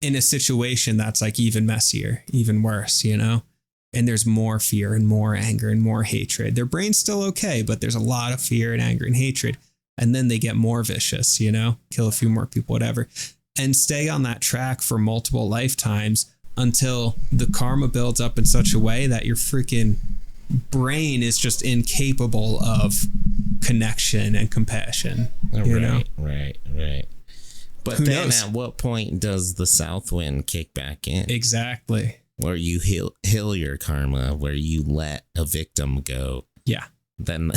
in a situation that's like even messier, even worse, you know? And there's more fear and more anger and more hatred. Their brain's still okay, but there's a lot of fear and anger and hatred. And then they get more vicious, you know, kill a few more people, whatever, and stay on that track for multiple lifetimes until the karma builds up in such a way that your freaking brain is just incapable of connection and compassion. You know? Right. But Who then knows? at what point does the south wind kick back in? Exactly. Where you heal your karma, where you let a victim go. Yeah. Then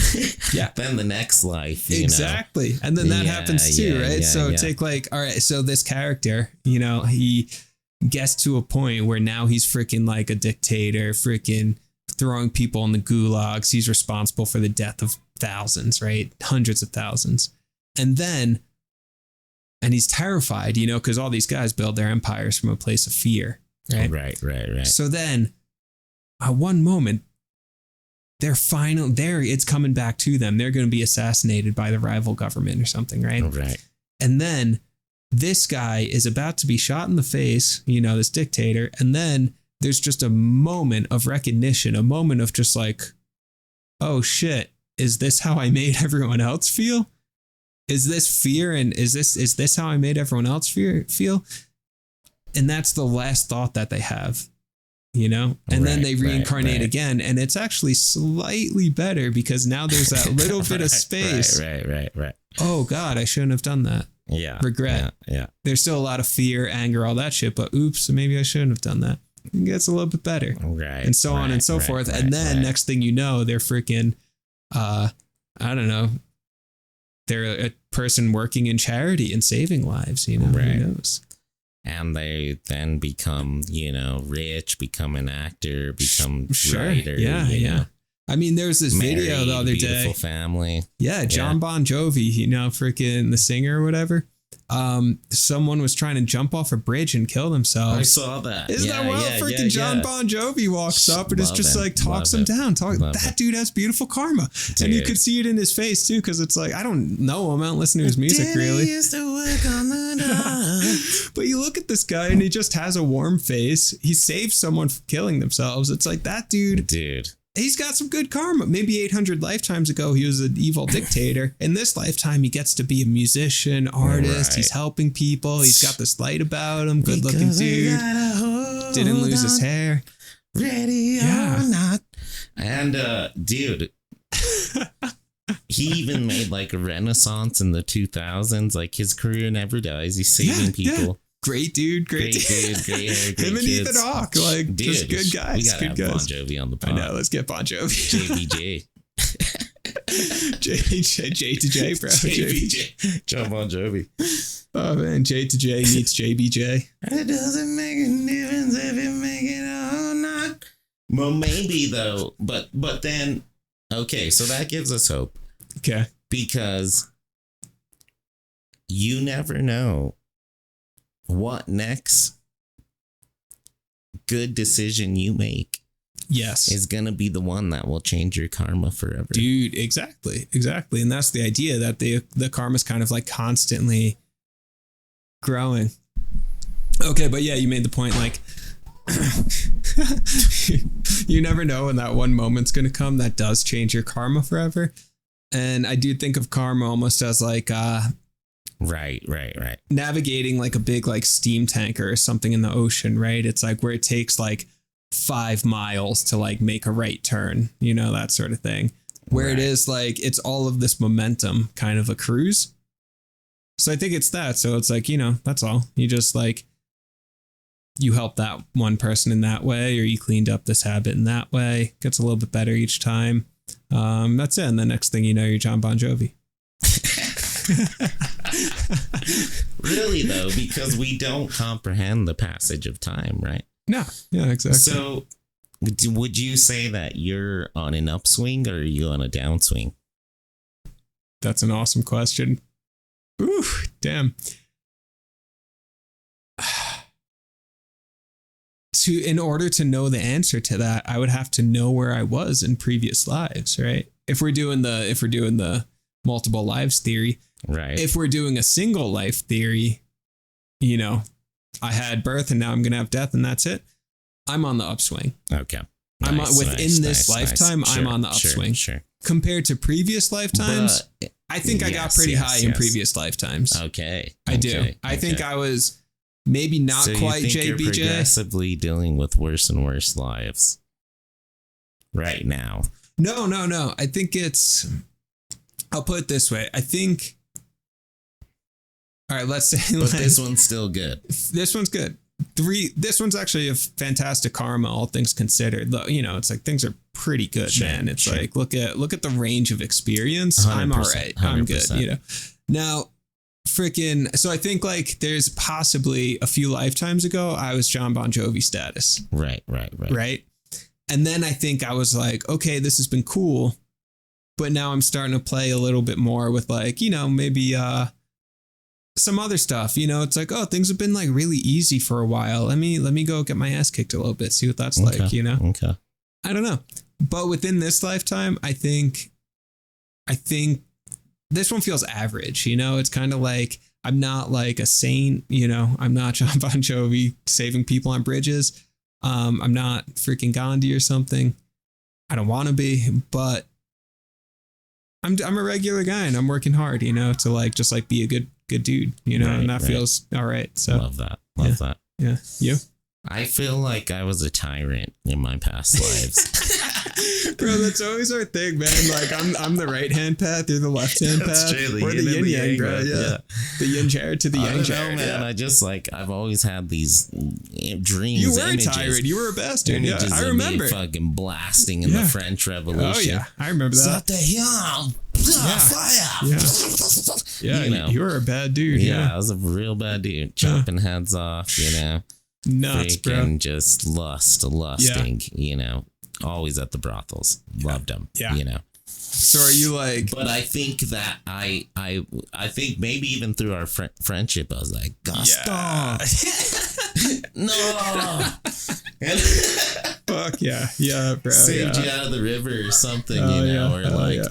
then the next life, you exactly. And then that happens too, right? So take like, all right, so this character, you know, he gets to a point where now he's freaking like a dictator, freaking throwing people in the gulags. He's responsible for the death of thousands, right? Hundreds of thousands. And he's terrified, you know, because all these guys build their empires from a place of fear, right? Right. So then at one moment, it's coming back to them. They're going to be assassinated by the rival government or something, right? Right. And then this guy is about to be shot in the face, you know, this dictator. And then there's just a moment of recognition, a moment of just like, oh shit, is this how I made everyone else feel? Is this fear? And is this how I made everyone else feel? And that's the last thought that they have, you know, and then they reincarnate again. And it's actually slightly better because now there's that little bit of space. Right. Oh God, I shouldn't have done that. Yeah. Regret. Yeah. There's still a lot of fear, anger, all that shit, but oops, maybe I shouldn't have done that. It gets a little bit better. Right. And so on and so forth. And then next thing you know, they're freaking, I don't know, they're a person working in charity and saving lives, you know, who knows? And they then become, you know, rich, become an actor, become writer. Yeah. Know. I mean, there's this video the other day. Beautiful family. Yeah, Jon Bon Jovi, you know, freaking the singer or whatever. someone was trying to jump off a bridge and kill themselves. I saw that. Isn't that wild? Freaking Jon Bon Jovi walks up and is just like talks him down. That dude has beautiful karma. Dude. And you could see it in his face too, because it's like, I don't know him. I don't listen to his music really. Used to work on the but you look at this guy and he just has a warm face. He saved someone from killing themselves. It's like that dude. He's got some good karma. Maybe 800 lifetimes ago, he was an evil dictator. In this lifetime, he gets to be a musician, artist. Right. He's helping people. He's got this light about him. Good looking dude. Didn't lose his hair. Ready or not. And, dude, he even made like a renaissance in the 2000s. Like his career never dies. He's saving people. Yeah. Great dude, great hair, great Him and Ethan Hawke, like, dude, just good guys. We gotta have Bon Jovi on the pod. I know, let's get Bon Jovi. JBJ. J to J, bro. JBJ. Jon Bon Jovi. Oh man, J to J meets JBJ. It doesn't make a difference if you make it or not. Well, maybe though, but then, okay, so that gives us hope. Okay. Because you never know what next good decision you make is going to be the one that will change your karma forever. Dude, exactly. And that's the idea, that the karma is kind of like constantly growing. Okay, but yeah, you made the point, like, you never know when that one moment's going to come that does change your karma forever. And I do think of karma almost as like, Right. navigating like a big like steam tanker or something in the ocean, right? It's like where it takes like 5 miles to like make a right turn, you know, that sort of thing. Where it is like, it's all of this momentum kind of a cruise. So I think it's that. So it's like, you know, that's all. You just like, you help that one person in that way, or you cleaned up this habit in that way. Gets a little bit better each time. That's it. And the next thing you know, you're Jon Bon Jovi. Really though, because we don't comprehend the passage of time, right? No, yeah, exactly. So would you say that you're on an upswing or are you on a downswing? That's an awesome question. Ooh, damn. In order to know the answer to that, I would have to know where I was in previous lives, right? If we're doing the multiple lives theory, right? If we're doing a single life theory, you know, I had birth and now I'm gonna have death and that's it. I'm on the upswing. Okay. I'm within this lifetime. I'm on the upswing. Sure. Compared to previous lifetimes, I think I got pretty high in previous lifetimes. Okay. I do. I think I was maybe not quite JBJ. You're progressively dealing with worse and worse lives right now. No. I think I'll put it this way. I think, all right, let's say. But this one's still good. This one's good. This one's actually a fantastic karma, all things considered. You know, it's like things are pretty good, man. It's like, look at the range of experience. I'm all right. I'm good. You know, now freaking. So I think like there's possibly a few lifetimes ago, I was Jon Bon Jovi status. Right. And then I think I was like, okay, this has been cool. But now I'm starting to play a little bit more with like, you know, maybe some other stuff. You know, it's like, oh, things have been like really easy for a while. Let me go get my ass kicked a little bit, see what that's like, you know? Okay. I don't know. But within this lifetime, I think this one feels average, you know? It's kind of like, I'm not like a saint, you know? I'm not Jon Bon Jovi saving people on bridges. I'm not freaking Gandhi or something. I don't want to be, but I'm a regular guy and I'm working hard, you know, to like just like be a good dude, you know, and that feels all right. So love that. Love that. Yeah. You? I feel like I was a tyrant in my past lives. Bro, that's always our thing, man. Like I'm the right hand path, you're the left hand path. True, we're the yin yang, bro. Yeah. The yin Jared to the yang Jared. Man. I just like I've always had these dreams. You were a tyrant. You were a bastard. Yeah, I remember. Fucking blasting in the French Revolution. Oh yeah, I remember that. Yeah, you know, you were a bad dude. Yeah, I was a real bad dude. Chopping heads off, you know. Nuts, bro. Just lusting, you know. Always at the brothels. Loved them, you know. So are you like? But I think that I think maybe even through our friendship, I was like, Gaston, no. Fuck yeah, bro. Saved you out of the river or something, or like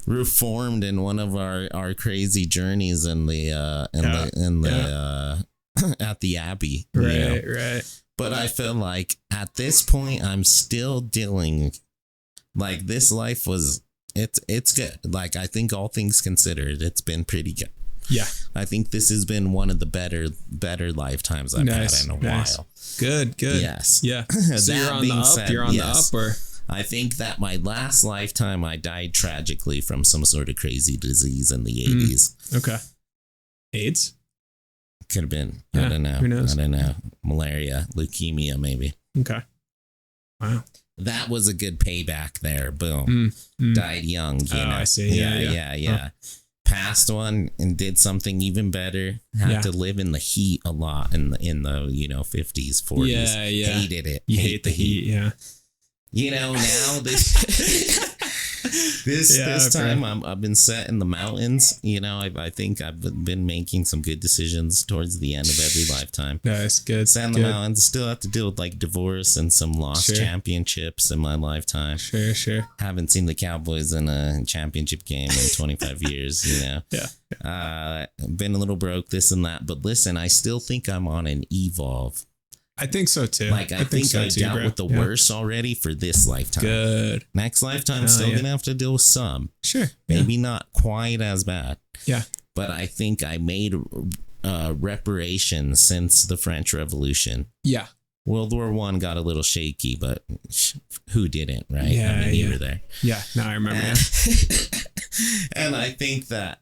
reformed in one of our crazy journeys in the at the Abbey. Right. But I feel like at this point, I'm still dealing. Like this life was, it's good. Like I think all things considered, it's been pretty good. Yeah, I think this has been one of the better lifetimes I've had in a while. Good. Yes. Yeah. So you're on the up. You're on the up, or I think that my last lifetime I died tragically from some sort of crazy disease in the 80s. Okay. AIDS? Could have been. Yeah, I don't know. who knows? I don't know. Malaria, leukemia, maybe. Okay. Wow. That was a good payback there. Boom. Died young. You know? I see. Yeah. Passed one and did something even better. Had to live in the heat a lot in the 50s, 40s. Yeah. Hated it. You hate the heat. Yeah. Now this time I've been set in the mountains. I think I've been making some good decisions towards the end of every lifetime. Nice, good. Set in the mountains. Still have to deal with like divorce and some lost championships in my lifetime. Sure. Haven't seen the Cowboys in a championship game in 25 years. Yeah. Been a little broke, this and that. But listen, I still think I'm on an evolve. I think so too. Like I think I dealt with the worst already for this lifetime. Good. Next lifetime, still gonna have to deal with some. Sure. Maybe not quite as bad. Yeah. But I think I made reparations since the French Revolution. Yeah. World War I got a little shaky, but who didn't, right? Yeah. You were there. Yeah. No, I remember. And I think that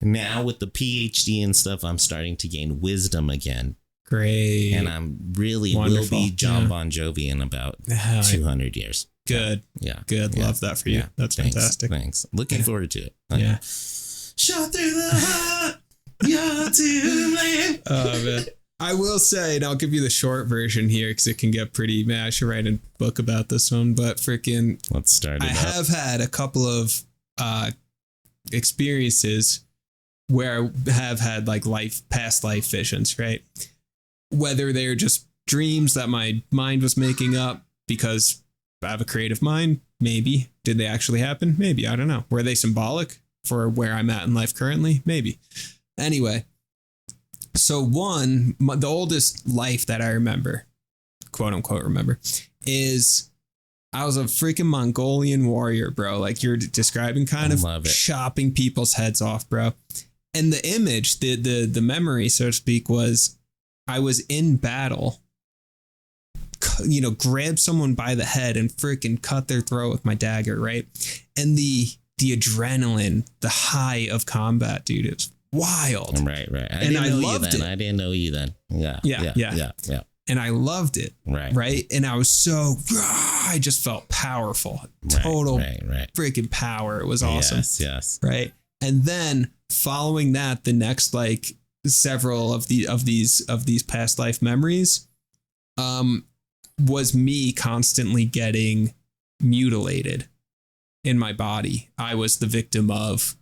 now with the PhD and stuff, I'm starting to gain wisdom again. Great. And I'm really Wonderful. will be Jon Bon Jovi in about 200 years. Good. Yeah. Good. Love that for you. Yeah. That's fantastic. Thanks. Looking forward to it. Yeah. Shot through the heart. You're too late. Oh, man. I will say, and I'll give you the short version here because it can get pretty mad. I should write a book about this one, but freaking. Let's start it I up. have had a couple of experiences where I have had like past life visions, right? Whether they're just dreams that my mind was making up because I have a creative mind, maybe. Did they actually happen? Maybe. I don't know. Were they symbolic for where I'm at in life currently? Maybe. Anyway, so the oldest life that I remember, quote unquote remember, is I was a freaking Mongolian warrior, bro. Like you're describing, kind of chopping people's heads off, bro. And the image, the memory, so to speak, was I was in battle, grab someone by the head and freaking cut their throat with my dagger, right? And the adrenaline, the high of combat, dude, it was wild. Right. I loved it. I didn't know you then. Yeah. And I loved it. Right. And I was I just felt powerful. Total freaking power. It was awesome. Yes. Right. And then following that, the next like several of these past life memories was me constantly getting mutilated in my body. I was the victim of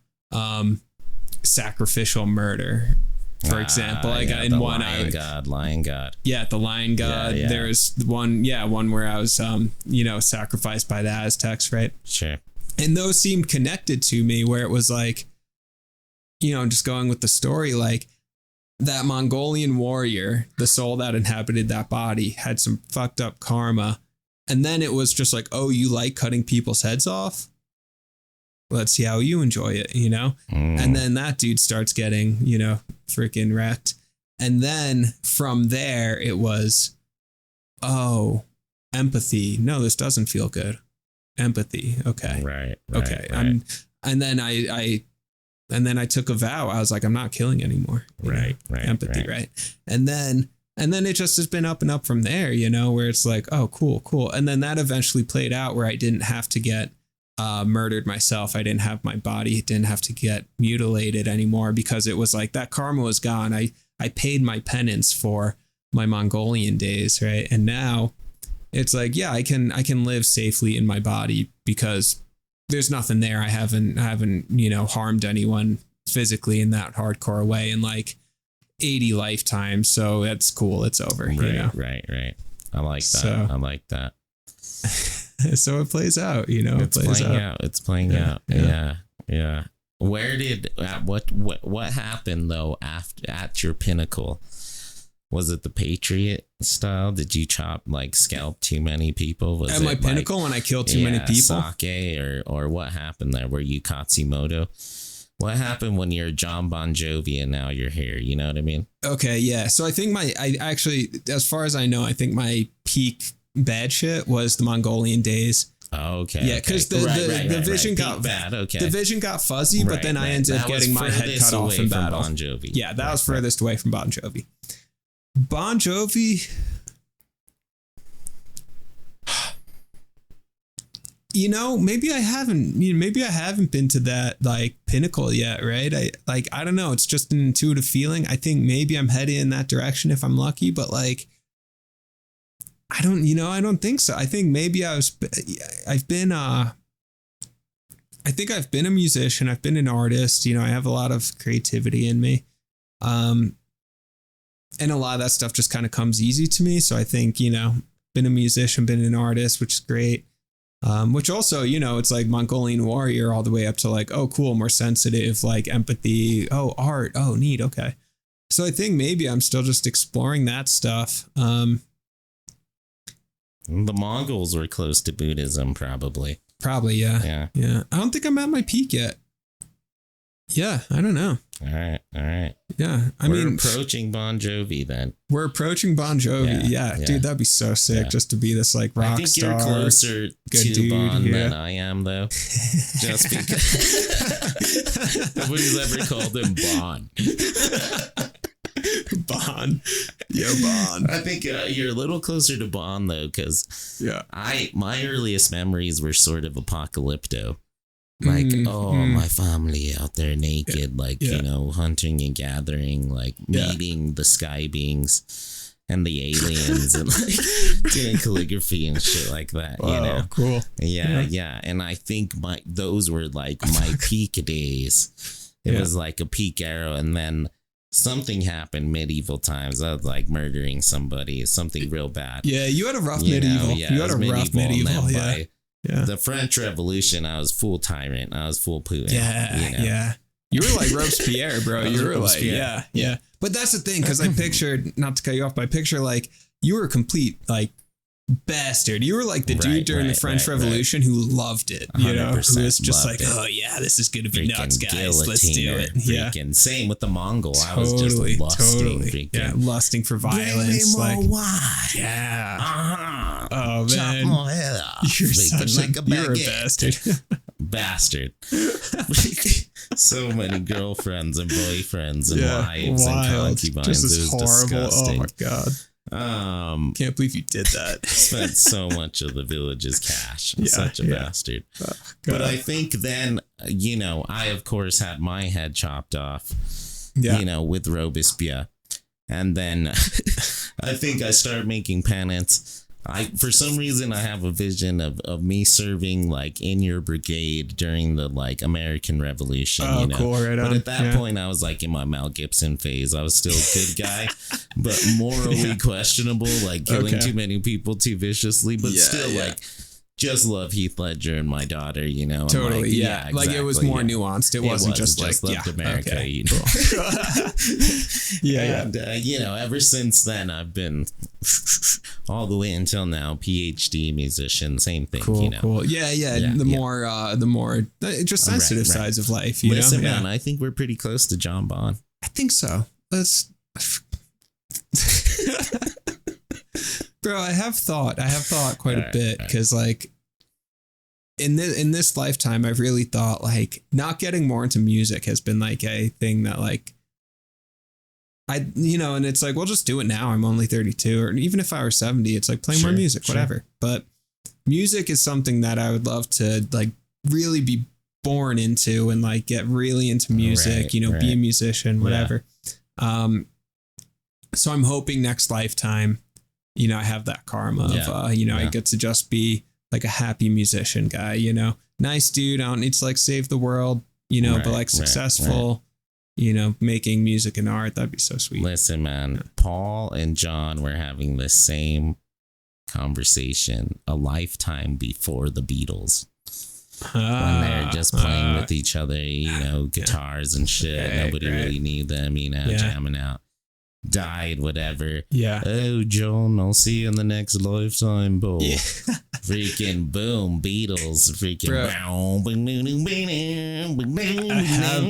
sacrificial murder, for example. Like in one lion god. Yeah, the lion god. Yeah. There's one where I was sacrificed by the Aztecs, right? Sure. And those seemed connected to me, where it was like, just going with the story, like that Mongolian warrior, the soul that inhabited that body, had some fucked up karma. And then it was just like, oh, you like cutting people's heads off? Let's see how you enjoy it, And then that dude starts getting, freaking wrecked. And then from there, it was, oh, empathy. No, this doesn't feel good. Empathy. Okay. Right. Okay. And then I took a vow. I was like, I'm not killing anymore. Right. Empathy. Right. And then it just has been up and up from there, where it's like, oh, cool. And then that eventually played out where I didn't have to get murdered myself. I didn't have my body. Didn't have to get mutilated anymore, because it was like that karma was gone. I paid my penance for my Mongolian days. Right. And now it's like, yeah, I can live safely in my body because there's nothing there. I haven't, harmed anyone physically in that hardcore way in like 80 lifetimes. So that's cool. It's over. Right. I like that. So, I like that. So it plays out, It's playing out. Yeah. Where did what happened though at your pinnacle? Was it the Patriot style? Did you scalp too many people? Was at my pinnacle when I killed too many people? Sake or what happened there? Were you Katsumoto? What happened when you're Jon Bon Jovi and now you're here? You know what I mean? Okay, yeah. So I think I actually, as far as I know, I think my peak bad shit was the Mongolian days. Oh, okay. Yeah, because the vision got bad. Okay. The vision got fuzzy, but then I ended up getting my head cut off in battle. Bon Jovi. Yeah, that was furthest away from Bon Jovi. Bon Jovi. Maybe I haven't been to that like pinnacle yet, right? I don't know. It's just an intuitive feeling. I think maybe I'm headed in that direction if I'm lucky, but like, I don't think so. I think maybe I've been a musician. I've been an artist. I have a lot of creativity in me. And a lot of that stuff just kind of comes easy to me. So I think, been a musician, been an artist, which is great. Which also, it's like Mongolian warrior all the way up to like, oh, cool, more sensitive, like empathy. Oh, art. Oh, neat. Okay. So I think maybe I'm still just exploring that stuff. The Mongols were close to Buddhism, probably. Probably, yeah. Yeah. I don't think I'm at my peak yet. Yeah, I don't know. All right. Yeah, we're approaching Bon Jovi then. We're approaching Bon Jovi. Yeah. Dude, that'd be so sick just to be this like rock star. I think you're closer to Bon than I am, though. Just because nobody's ever called him Bon. Bon. Yo, Bon. I think you're a little closer to Bon though, because my earliest memories were sort of apocalypto. Like, my family out there naked, hunting and gathering, meeting the sky beings and the aliens and doing calligraphy and shit like that. Wow, cool. Yeah. And I think those were my peak days. It was like a peak era, and then something happened medieval times. I was murdering somebody, something real bad. Yeah, you had a rough medieval. You had a rough medieval. Yeah. The French Revolution, I was full tyrant. I was full Putin. Yeah. You were like Robespierre, bro. You were like, yeah. But that's the thing, because I pictured, not to cut you off, but I picture you were a complete bastard. You were like the dude during the French Revolution who loved it, who was just like, oh yeah, this is gonna be nuts, guys. Let's do it. Freaking same with the Mongol. I was just lusting, lusting for violence. Oh man, you're a bastard. Bastard. So many girlfriends and boyfriends and wives and concubines. Just it was horrible. disgusting. Oh my god. Can't believe you did that. Spent so much of the village's cash. Such a bastard. But I think then, I of course had my head chopped off, with Robespierre. And then I think I started making penance. For some reason, I have a vision of me serving in your brigade during the American Revolution. Oh, cool, right on. But at that point, I was in my Mel Gibson phase. I was still a good guy, but morally questionable, killing too many people too viciously, but still just love Heath Ledger and my daughter, Totally, exactly, it was more nuanced. It wasn't just loved America, Cool. And, ever since then, I've been all the way until now, PhD musician, same thing, Cool. Yeah. The more just sensitive sides of life, Listen, man, I think we're pretty close to Jon Bon. I think so. Bro, I have thought quite a bit, because in this lifetime, I've really thought not getting more into music has been a thing that and it's well, just do it now. I'm only 32, or even if I were 70, it's play more music, whatever. But music is something that I would love to really be born into and get really into music, be a musician, whatever. So I'm hoping next lifetime, I have that karma of, I get to just be a happy musician guy, nice dude. I don't need to like save the world, you know, but like successful, you know, making music and art. That'd be so sweet. Listen, man, Paul and John were having the same conversation a lifetime before the Beatles. When they're just playing with each other, you know, guitars and shit. Nobody really knew them, you know, jamming out. Died, whatever. Yeah. Oh, John, I'll see you in the next lifetime, boy. Yeah. Freaking boom, Beatles. Freaking.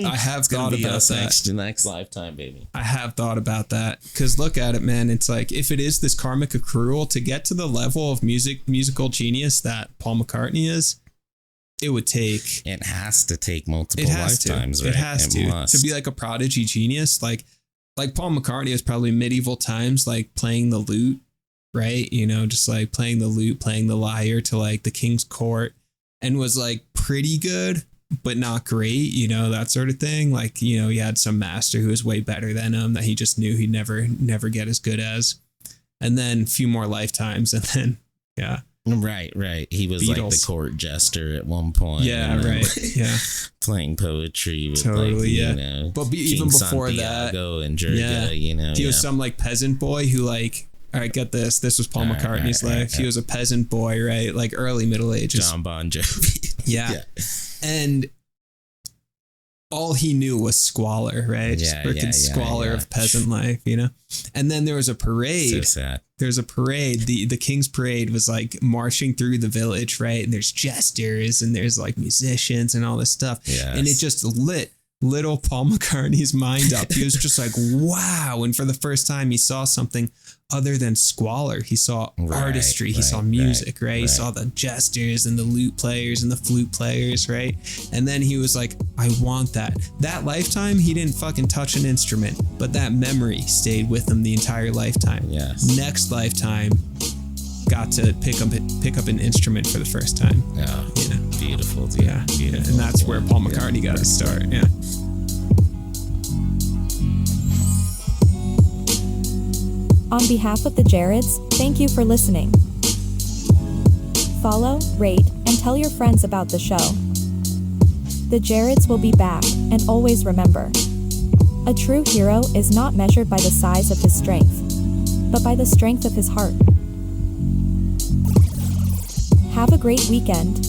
I have thought about that. Next lifetime, baby. I have thought about that because look at it, man. It's like if it is this karmic accrual to get to the level of musical genius that Paul McCartney is, it would take. It has to take multiple lifetimes, right? It has to be like a prodigy genius, like Paul McCartney is probably medieval times, like playing the lute, right? You know, just like playing the lute, playing the lyre to like the king's court, and was like pretty good, but not great, you know, that sort of thing. Like, you know, he had some master who was way better than him that he just knew he'd never get as good as. And then a few more lifetimes, and then, yeah. Right. He was Beatles. Like the court jester at one point. Yeah, you know, right. Yeah. Playing poetry with totally, like, yeah. You know, but even before Santiago and Jerga, you know. He was some like peasant boy who like, all right, get this. This was Paul McCartney's life. He was a peasant boy, right? Like early Middle Ages. Jon Bon Jovi. Yeah. And all he knew was squalor, right? Just freaking squalor of peasant life, you know? And then there was a parade. So sad. There's a parade. The King's Parade was like marching through the village, right? And there's jesters and there's like musicians and all this stuff. Yes. And it just lit little Paul McCartney's mind up. He was just like, wow. And for the first time, he saw something other than squalor. He saw artistry. He saw music, right? He saw the jesters and the lute players and the flute players, right? And then he was like, I want that. That lifetime, he didn't fucking touch an instrument, but that memory stayed with him the entire lifetime. Yes. Next lifetime, got to pick up an instrument for the first time. Yeah. You know? Beautiful, dude. Yeah. Beautiful. And that's where Paul McCartney got his start. Yeah. On behalf of the Jareds, thank you for listening. Follow, rate, and tell your friends about the show. The Jareds will be back, and always remember, a true hero is not measured by the size of his strength, but by the strength of his heart. Have a great weekend.